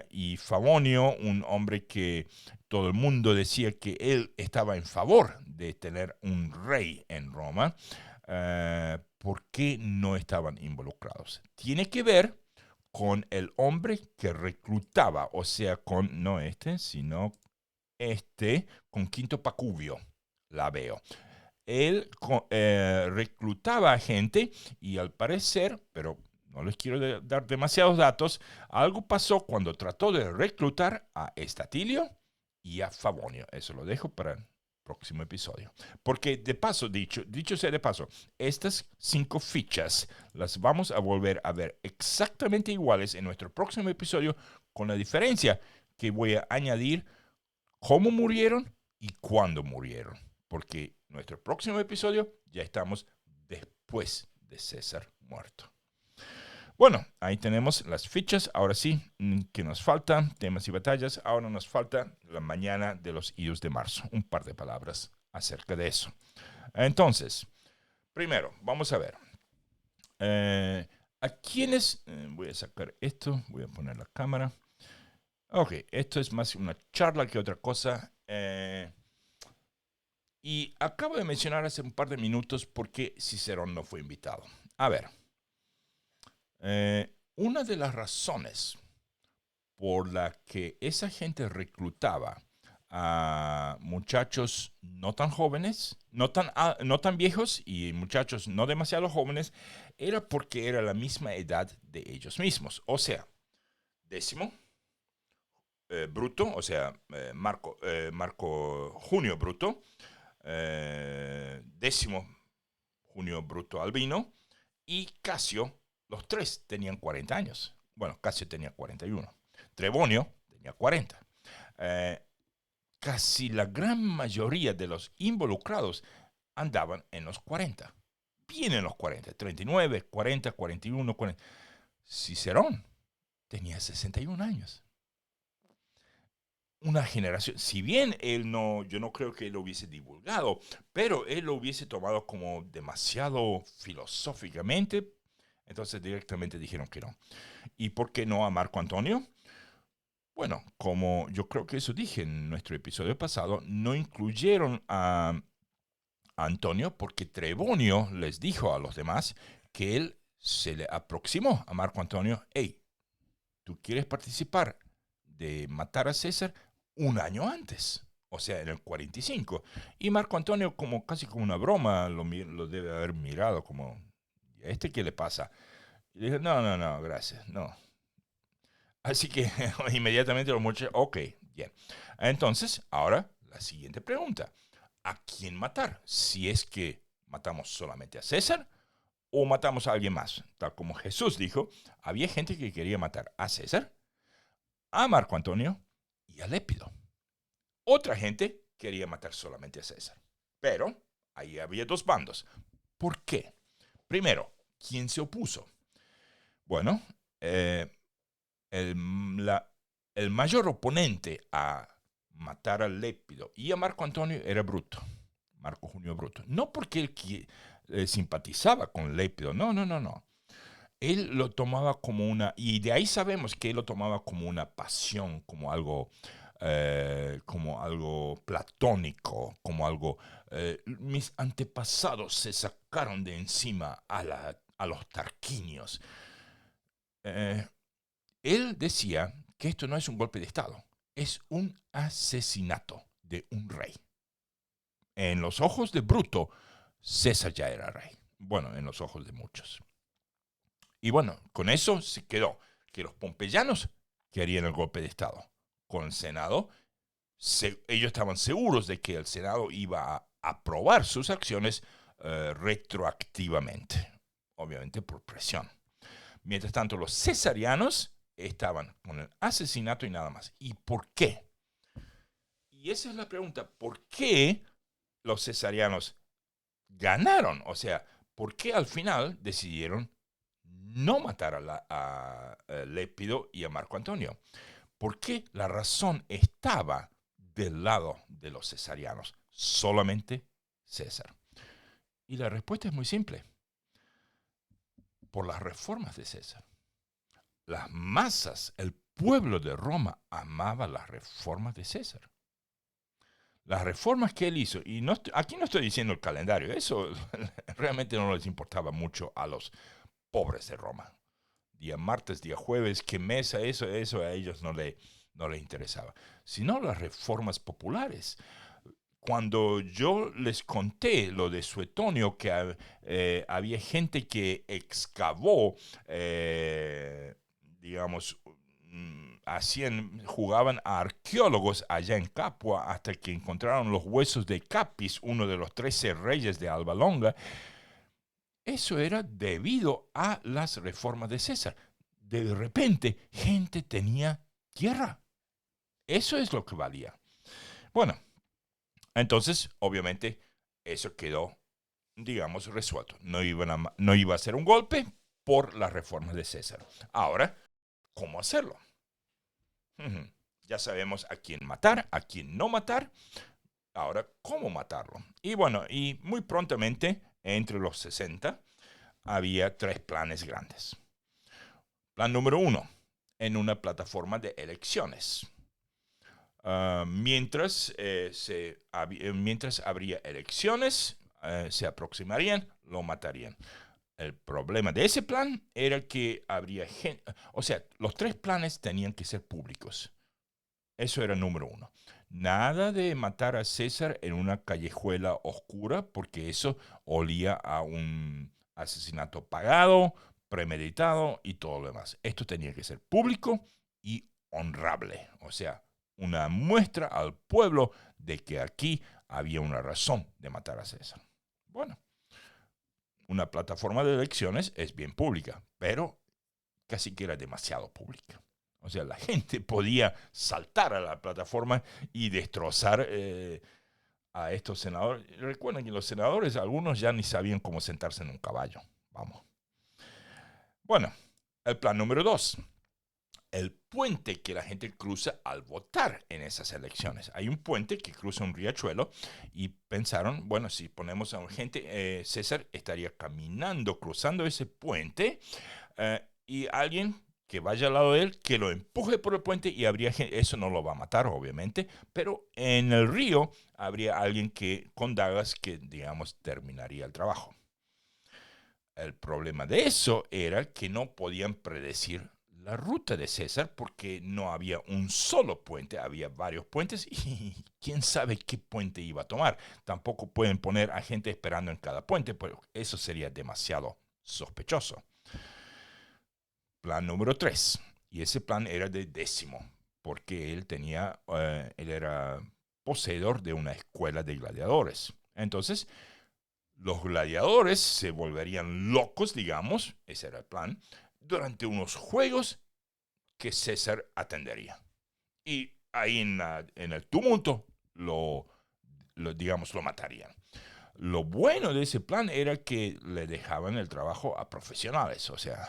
y Favonio, un hombre que todo el mundo decía que él estaba en favor de tener un rey en Roma, ¿por qué no estaban involucrados? Tiene que ver con el hombre que reclutaba, o sea, con no este, sino con Quinto Pacubio, la veo. Él reclutaba a gente y al parecer, pero no les quiero dar demasiados datos, algo pasó cuando trató de reclutar a Estatilio y a Favonio. Eso lo dejo para el próximo episodio. Porque de paso, dicho sea de paso, estas 5 fichas las vamos a volver a ver exactamente iguales en nuestro próximo episodio, con la diferencia que voy a añadir cómo murieron y cuándo murieron. Porque nuestro próximo episodio ya estamos después de César muerto. Bueno, ahí tenemos las fichas. Ahora sí, ¿qué nos falta? Temas y batallas. Ahora nos falta la mañana de los idos de marzo. Un par de palabras acerca de eso. Entonces, primero, vamos a ver. ¿A quiénes? Voy a sacar esto. Voy a poner la cámara. Ok, esto es más una charla que otra cosa. Y acabo de mencionar hace un par de minutos por qué Cicerón no fue invitado. A ver, una de las razones por la que esa gente reclutaba a muchachos no tan jóvenes, no tan viejos y muchachos no demasiado jóvenes, era porque era la misma edad de ellos mismos. O sea, Décimo, Bruto, o sea, Marco Junio Bruto, Décimo Junio Bruto Albino y Casio, los tres tenían 40 años. Bueno, Casio tenía 41. Trebonio tenía 40. Casi la gran mayoría de los involucrados andaban en los 40. Bien en los 40, 39, 40, 41, 40. Cicerón tenía 61 años. Una generación, si bien yo no creo que él lo hubiese divulgado, pero él lo hubiese tomado como demasiado filosóficamente, entonces directamente dijeron que no. ¿Y por qué no a Marco Antonio? Bueno, como yo creo que eso dije en nuestro episodio pasado, no incluyeron a Antonio porque Trebonio les dijo a los demás que él se le aproximó a Marco Antonio. Hey, ¿tú quieres participar de matar a César? Un año antes, o sea, en el 45. Y Marco Antonio, casi como una broma, lo debe haber mirado como, ¿a este qué le pasa? Y dije, no, gracias, no. Así que inmediatamente los muchachos, ok, bien. Entonces, ahora la siguiente pregunta. ¿A quién matar? Si es que matamos solamente a César o matamos a alguien más. Tal como Jesús dijo, había gente que quería matar a César, a Marco Antonio y a Lépido. Otra gente quería matar solamente a César. Pero ahí había 2 bandos. ¿Por qué? Primero, ¿quién se opuso? Bueno, el mayor oponente a matar a Lépido y a Marco Antonio era Bruto, Marco Junio Bruto. No porque él simpatizaba con Lépido, no. Él lo tomaba como y de ahí sabemos que él lo tomaba como una pasión, como algo platónico, como algo, mis antepasados se sacaron de encima a los tarquinios. Él decía que esto no es un golpe de Estado, es un asesinato de un rey. En los ojos de Bruto, César ya era rey. Bueno, en los ojos de muchos. Y bueno, con eso se quedó que los pompeyanos querían el golpe de Estado. Con el Senado, ellos estaban seguros de que el Senado iba a aprobar sus acciones retroactivamente, obviamente por presión. Mientras tanto, los cesarianos estaban con el asesinato y nada más. ¿Y por qué? Y esa es la pregunta. ¿Por qué los cesarianos ganaron? O sea, ¿por qué al final decidieron no matar a Lépido y a Marco Antonio? ¿Por qué la razón estaba del lado de los cesarianos? Solamente César. Y la respuesta es muy simple. Por las reformas de César. Las masas, el pueblo de Roma amaba las reformas de César. Las reformas que él hizo, y aquí no estoy diciendo el calendario, eso realmente no les importaba mucho a los pobres de Roma. Día martes, día jueves, qué mesa, eso a ellos no les interesaba. Sino las reformas populares. Cuando yo les conté lo de Suetonio, que había gente que excavó, jugaban a arqueólogos allá en Capua hasta que encontraron los huesos de Capis, uno de los 13 reyes de Alba Longa. Eso era debido a las reformas de César. De repente, gente tenía tierra. Eso es lo que valía. Bueno, entonces, obviamente, eso quedó, resuelto. No iba a ser un golpe por las reformas de César. Ahora, ¿cómo hacerlo? Ya sabemos a quién matar, a quién no matar. Ahora, ¿cómo matarlo? Y bueno, y muy prontamente, entre los 60, había 3 planes grandes. Plan número 1, en una plataforma de elecciones. Mientras habría elecciones, se aproximarían, lo matarían. El problema de ese plan era que habría gente, los 3 planes tenían que ser públicos. Eso era número 1. Nada de matar a César en una callejuela oscura, porque eso olía a un asesinato pagado, premeditado y todo lo demás. Esto tenía que ser público y honrable. O sea, una muestra al pueblo de que aquí había una razón de matar a César. Bueno, una plataforma de elecciones es bien pública, pero casi que era demasiado pública. O sea, la gente podía saltar a la plataforma y destrozar a estos senadores. Recuerden que los senadores, algunos ya ni sabían cómo sentarse en un caballo. Vamos. Bueno, el plan número 2. El puente que la gente cruza al votar en esas elecciones. Hay un puente que cruza un riachuelo y pensaron, bueno, si ponemos a gente, César estaría caminando, cruzando ese puente y alguien que vaya al lado de él, que lo empuje por el puente y habría gente, eso no lo va a matar obviamente, pero en el río habría alguien con dagas que, terminaría el trabajo. El problema de eso era que no podían predecir la ruta de César porque no había un solo puente, había varios puentes y quién sabe qué puente iba a tomar. Tampoco pueden poner a gente esperando en cada puente, pero eso sería demasiado sospechoso. Plan número 3, y ese plan era de Décimo, porque él era poseedor de una escuela de gladiadores. Entonces, los gladiadores se volverían locos, ese era el plan, durante unos juegos que César atendería. Y ahí en el tumulto lo matarían. Lo bueno de ese plan era que le dejaban el trabajo a profesionales, o sea,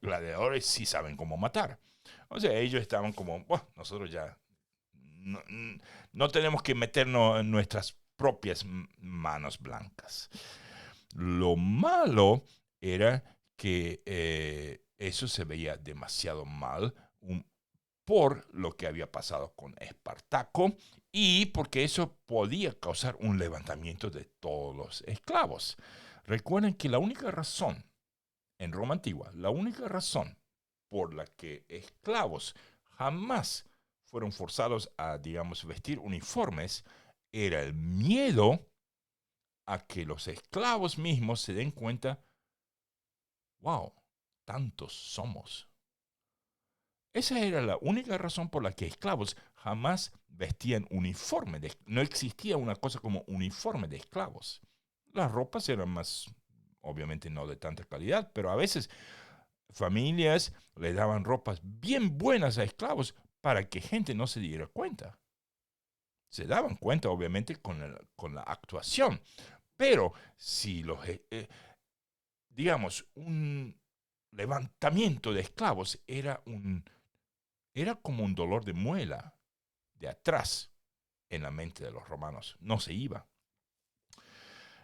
gladiadores sí saben cómo matar. O sea, ellos estaban como, bueno, nosotros ya no tenemos que meternos en nuestras propias manos blancas. Lo malo era que eso se veía demasiado mal por lo que había pasado con Espartaco y porque eso podía causar un levantamiento de todos los esclavos. Recuerden que la única razón en Roma antigua, la única razón por la que esclavos jamás fueron forzados a, vestir uniformes era el miedo a que los esclavos mismos se den cuenta, wow, tantos somos. Esa era la única razón por la que esclavos jamás vestían uniforme. No existía una cosa como uniforme de esclavos. Las ropas eran más, obviamente no de tanta calidad, pero a veces familias le daban ropas bien buenas a esclavos para que gente no se diera cuenta. Se daban cuenta, obviamente, con la actuación. Pero si un levantamiento de esclavos era era como un dolor de muela de atrás en la mente de los romanos. No se iba.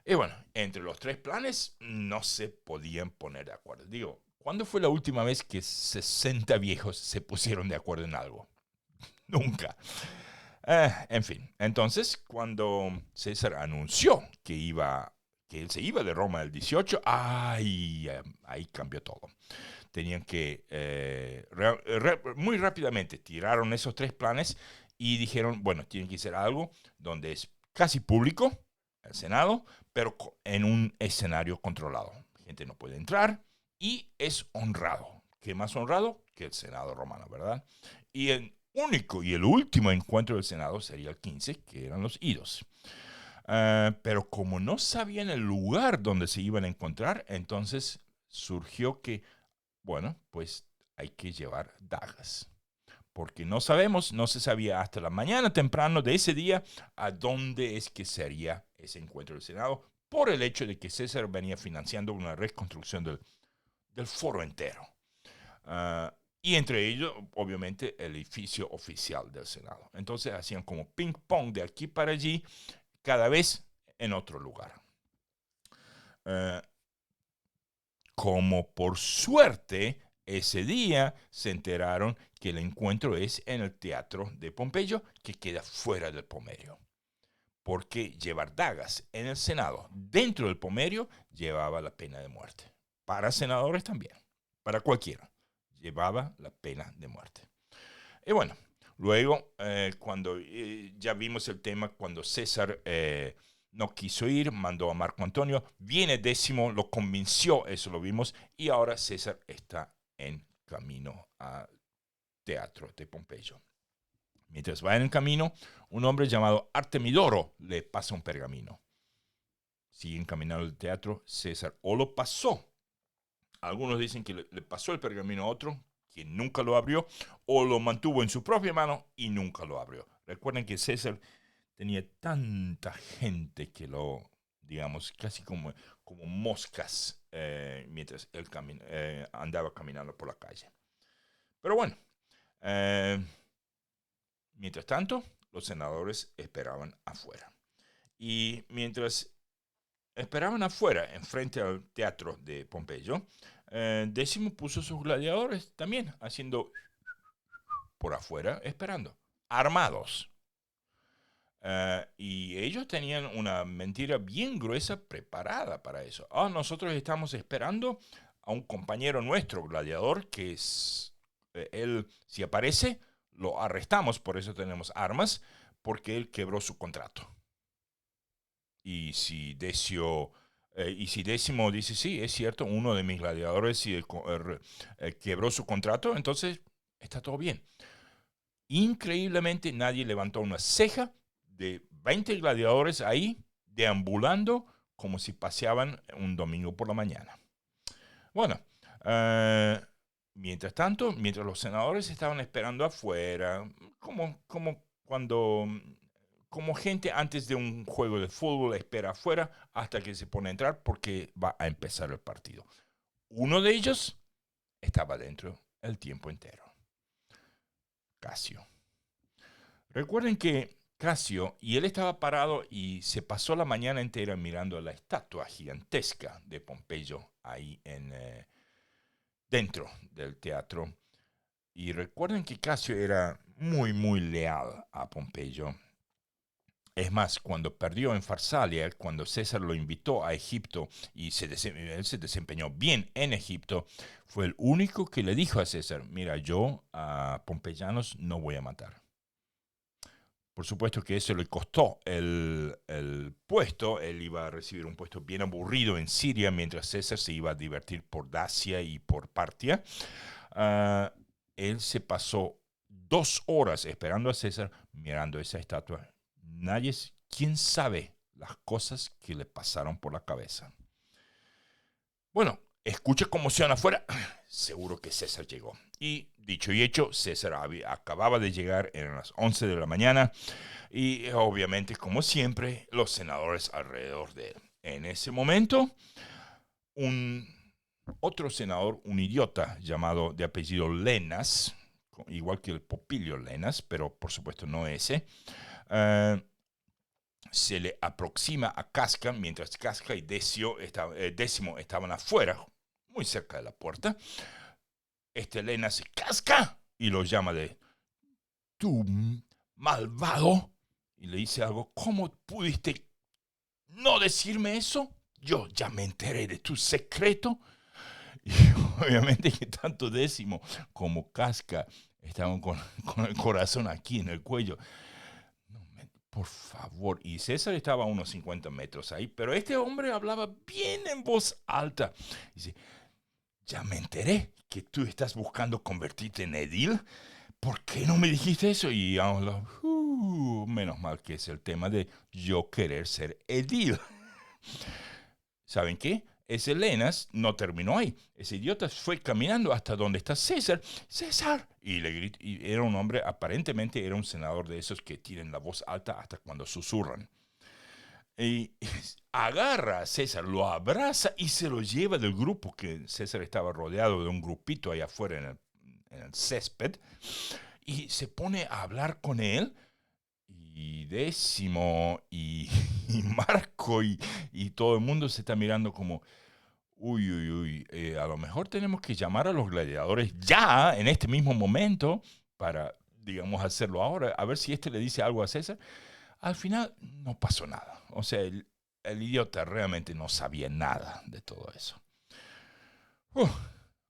Y bueno, entre los tres planes no se podían poner de acuerdo. Digo, ¿cuándo fue la última vez que 60 viejos se pusieron de acuerdo en algo? Nunca. En fin, entonces cuando César anunció que él se iba de Roma el 18, ahí cambió todo. Tenían que muy rápidamente tiraron esos tres planes y dijeron, bueno, tienen que hacer algo donde es casi público, el Senado, pero en un escenario controlado. La gente no puede entrar y es honrado. ¿Qué más honrado que el Senado romano, verdad? Y el único y el último encuentro del Senado sería el 15, que eran los idos. Pero como no sabían el lugar donde se iban a encontrar, entonces surgió que, bueno, pues hay que llevar dagas. Porque no se sabía hasta la mañana temprano de ese día a dónde es que sería ese encuentro del Senado, por el hecho de que César venía financiando una reconstrucción del foro entero. Y entre ellos, obviamente, el edificio oficial del Senado. Entonces hacían como ping-pong de aquí para allí, cada vez en otro lugar. Como por suerte, ese día se enteraron que el encuentro es en el Teatro de Pompeyo, que queda fuera del Pomerio. Porque llevar dagas en el Senado, dentro del Pomerio, llevaba la pena de muerte. Para senadores también, para cualquiera, llevaba la pena de muerte. Y bueno, luego, cuando ya vimos el tema, cuando César no quiso ir, mandó a Marco Antonio, viene Décimo, lo convenció, eso lo vimos, y ahora César está en camino al Teatro de Pompeyo. Mientras va en el camino, un hombre llamado Artemidoro le pasa un pergamino. Siguen caminando al teatro, César o lo pasó. Algunos dicen que le pasó el pergamino a otro, que nunca lo abrió, o lo mantuvo en su propia mano y nunca lo abrió. Recuerden que César tenía tanta gente que lo, digamos, casi como moscas mientras él andaba caminando por la calle. Pero bueno, mientras tanto, los senadores esperaban afuera. Y mientras esperaban afuera, enfrente al teatro de Pompeyo, Décimo puso sus gladiadores también, haciendo por afuera, esperando, armados. Y ellos tenían una mentira bien gruesa preparada para eso. Nosotros estamos esperando a un compañero nuestro, gladiador, que es, él, si aparece, lo arrestamos, por eso tenemos armas, porque él quebró su contrato. Y si Décimo dice, sí, es cierto, uno de mis gladiadores quebró su contrato, entonces está todo bien. Increíblemente nadie levantó una ceja de 20 gladiadores ahí deambulando como si paseaban un domingo por la mañana. Bueno, mientras tanto, mientras los senadores estaban esperando afuera, como gente antes de un juego de fútbol espera afuera hasta que se pone a entrar porque va a empezar el partido. Uno de ellos estaba dentro el tiempo entero. Casio. Recuerden que Casio, y él estaba parado y se pasó la mañana entera mirando la estatua gigantesca de Pompeyo ahí dentro del teatro. Y recuerden que Casio era muy, muy leal a Pompeyo. Es más, cuando perdió en Farsalia, cuando César lo invitó a Egipto y él se desempeñó bien en Egipto, fue el único que le dijo a César, mira, yo a pompeyanos no voy a matar. Por supuesto que eso le costó el puesto. Él iba a recibir un puesto bien aburrido en Siria, mientras César se iba a divertir por Dacia y por Partia. Él se pasó 2 horas esperando a César mirando esa estatua. ¿Quién sabe las cosas que le pasaron por la cabeza? Bueno, escucha conmoción afuera. Seguro que César llegó. Y dicho y hecho, César acababa de llegar, eran las 11 de la mañana. Y obviamente, como siempre, los senadores alrededor de él. En ese momento, otro senador, un idiota llamado de apellido Lenas, igual que el Popilio Lenas, pero por supuesto no ese. Se le aproxima a Casca, mientras Casca y Décimo estaban afuera, muy cerca de la puerta. Lenas, ¡Casca! Y lo llama de, ¡tú malvado! Y le dice algo, ¿cómo pudiste no decirme eso? Yo ya me enteré de tu secreto. Y obviamente que tanto Décimo como Casca estaban con el corazón aquí en el cuello. Por favor. Y César estaba a unos 50 metros ahí, pero este hombre hablaba bien en voz alta. Dice, ya me enteré que tú estás buscando convertirte en edil. ¿Por qué no me dijiste eso? Y menos mal que es el tema de yo querer ser edil. ¿Saben qué? Ese Lenas no terminó ahí. Ese idiota fue caminando hasta donde está César. ¡César! Y le gritó. Y era un hombre, aparentemente era un senador de esos que tienen la voz alta hasta cuando susurran. Y agarra a César, lo abraza y se lo lleva del grupo, que César estaba rodeado de un grupito allá afuera en el césped. Y se pone a hablar con él. Y Décimo y Marco y todo el mundo se está mirando como, a lo mejor tenemos que llamar a los gladiadores ya, en este mismo momento, para, digamos, hacerlo ahora, a ver si le dice algo a César. Al final no pasó nada. O sea, el idiota realmente no sabía nada de todo eso.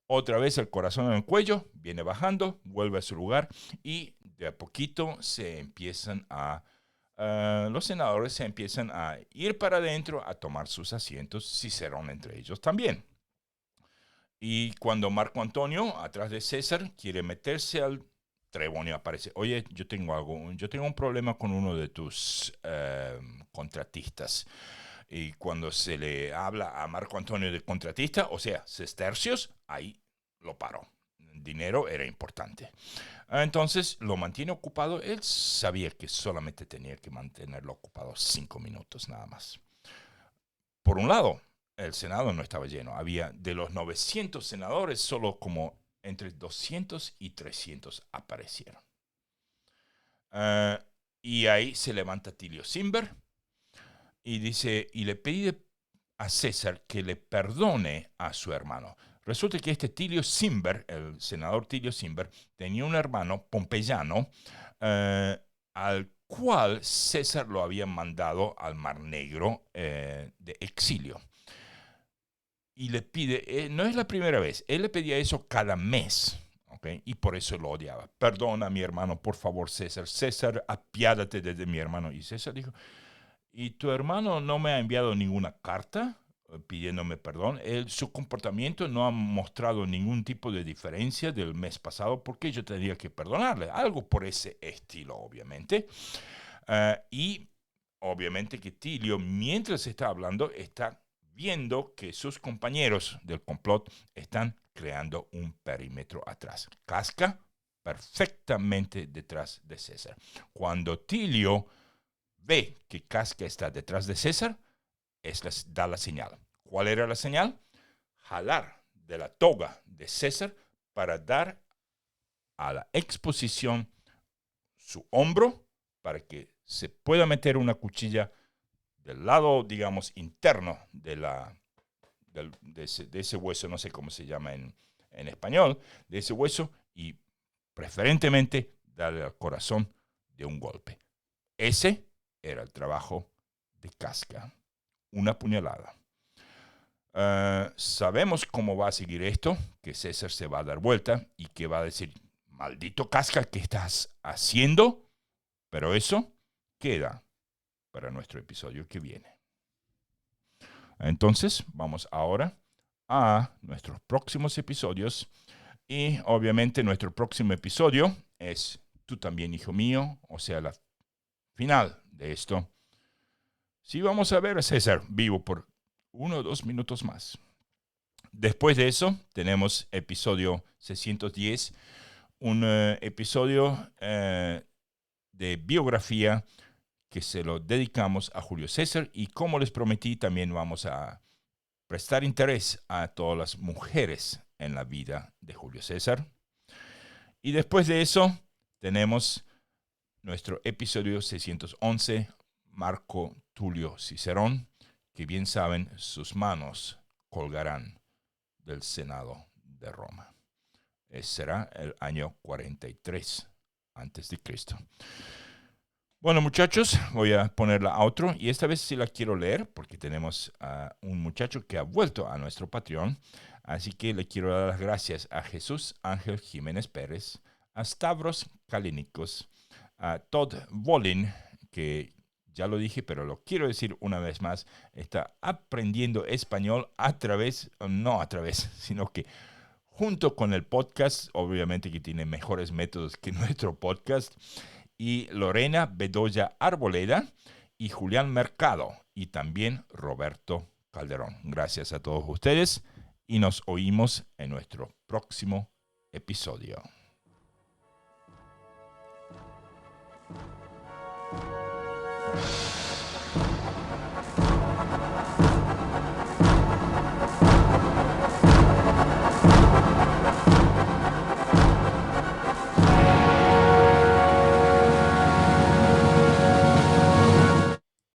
Otra vez el corazón en el cuello, viene bajando, vuelve a su lugar y de a poquito los senadores se empiezan a ir para adentro a tomar sus asientos, Cicerón entre ellos también. Y cuando Marco Antonio, atrás de César, quiere meterse al Trebonio, aparece, oye, yo tengo un problema con uno de tus contratistas. Y cuando se le habla a Marco Antonio de contratista, o sea, sestercios, ahí lo paró. El dinero era importante. Entonces lo mantiene ocupado. Él sabía que solamente tenía que mantenerlo ocupado 5 minutos nada más. Por un lado, el Senado no estaba lleno. Había de los 900 senadores, solo como entre 200 y 300 aparecieron. Y ahí se levanta Tilio Cimber y dice, y le pide a César que le perdone a su hermano. Resulta que este Tilio Cimber, el senador Tilio Cimber, tenía un hermano pompeyano al cual César lo había mandado al Mar Negro de exilio. Y le pide, no es la primera vez, él le pedía eso cada mes. ¿Okay? Y por eso lo odiaba. Perdona a mi hermano, por favor, César. César, apiádate de mi hermano. Y César dijo, ¿y tu hermano no me ha enviado ninguna carta pidiéndome perdón? Su comportamiento no ha mostrado ningún tipo de diferencia del mes pasado. ¿Por qué yo tendría que perdonarle? Algo por ese estilo, obviamente. Y obviamente que Tilio, mientras está hablando, está viendo que sus compañeros del complot están creando un perímetro atrás. Casca perfectamente detrás de César. Cuando Tilio ve que Casca está detrás de César, da la señal. ¿Cuál era la señal? Jalar de la toga de César para dar a la exposición su hombro para que se pueda meter una cuchilla del lado, digamos, interno de ese hueso, no sé cómo se llama en español, de ese hueso, y preferentemente darle al corazón de un golpe. Ese era el trabajo de Casca. Una puñalada. Sabemos cómo va a seguir esto, que César se va a dar vuelta y que va a decir, maldito Casca, ¿qué estás haciendo? Pero eso queda para nuestro episodio que viene. Entonces, vamos ahora a nuestros próximos episodios. Y obviamente nuestro próximo episodio es Tú también, hijo mío, o sea, la final de esto. Sí, vamos a ver a César vivo por 1 o 2 minutos más. Después de eso, tenemos episodio 610, un episodio de biografía que se lo dedicamos a Julio César, y como les prometí, también vamos a prestar interés a todas las mujeres en la vida de Julio César. Y después de eso tenemos nuestro episodio 611, Marco Tulio Cicerón, que bien saben, sus manos colgarán del Senado de Roma. Será el año 43 antes de Cristo. Bueno, muchachos, voy a poner la outro y esta vez sí la quiero leer porque tenemos a un muchacho que ha vuelto a nuestro Patreon. Así que le quiero dar las gracias a Jesús Ángel Jiménez Pérez, a Stavros Kalinikos, a Todd Volin, que ya lo dije, pero lo quiero decir una vez más, está aprendiendo español sino que junto con el podcast, obviamente que tiene mejores métodos que nuestro podcast, y Lorena Bedoya Arboleda y Julián Mercado y también Roberto Calderón. Gracias a todos ustedes y nos oímos en nuestro próximo episodio.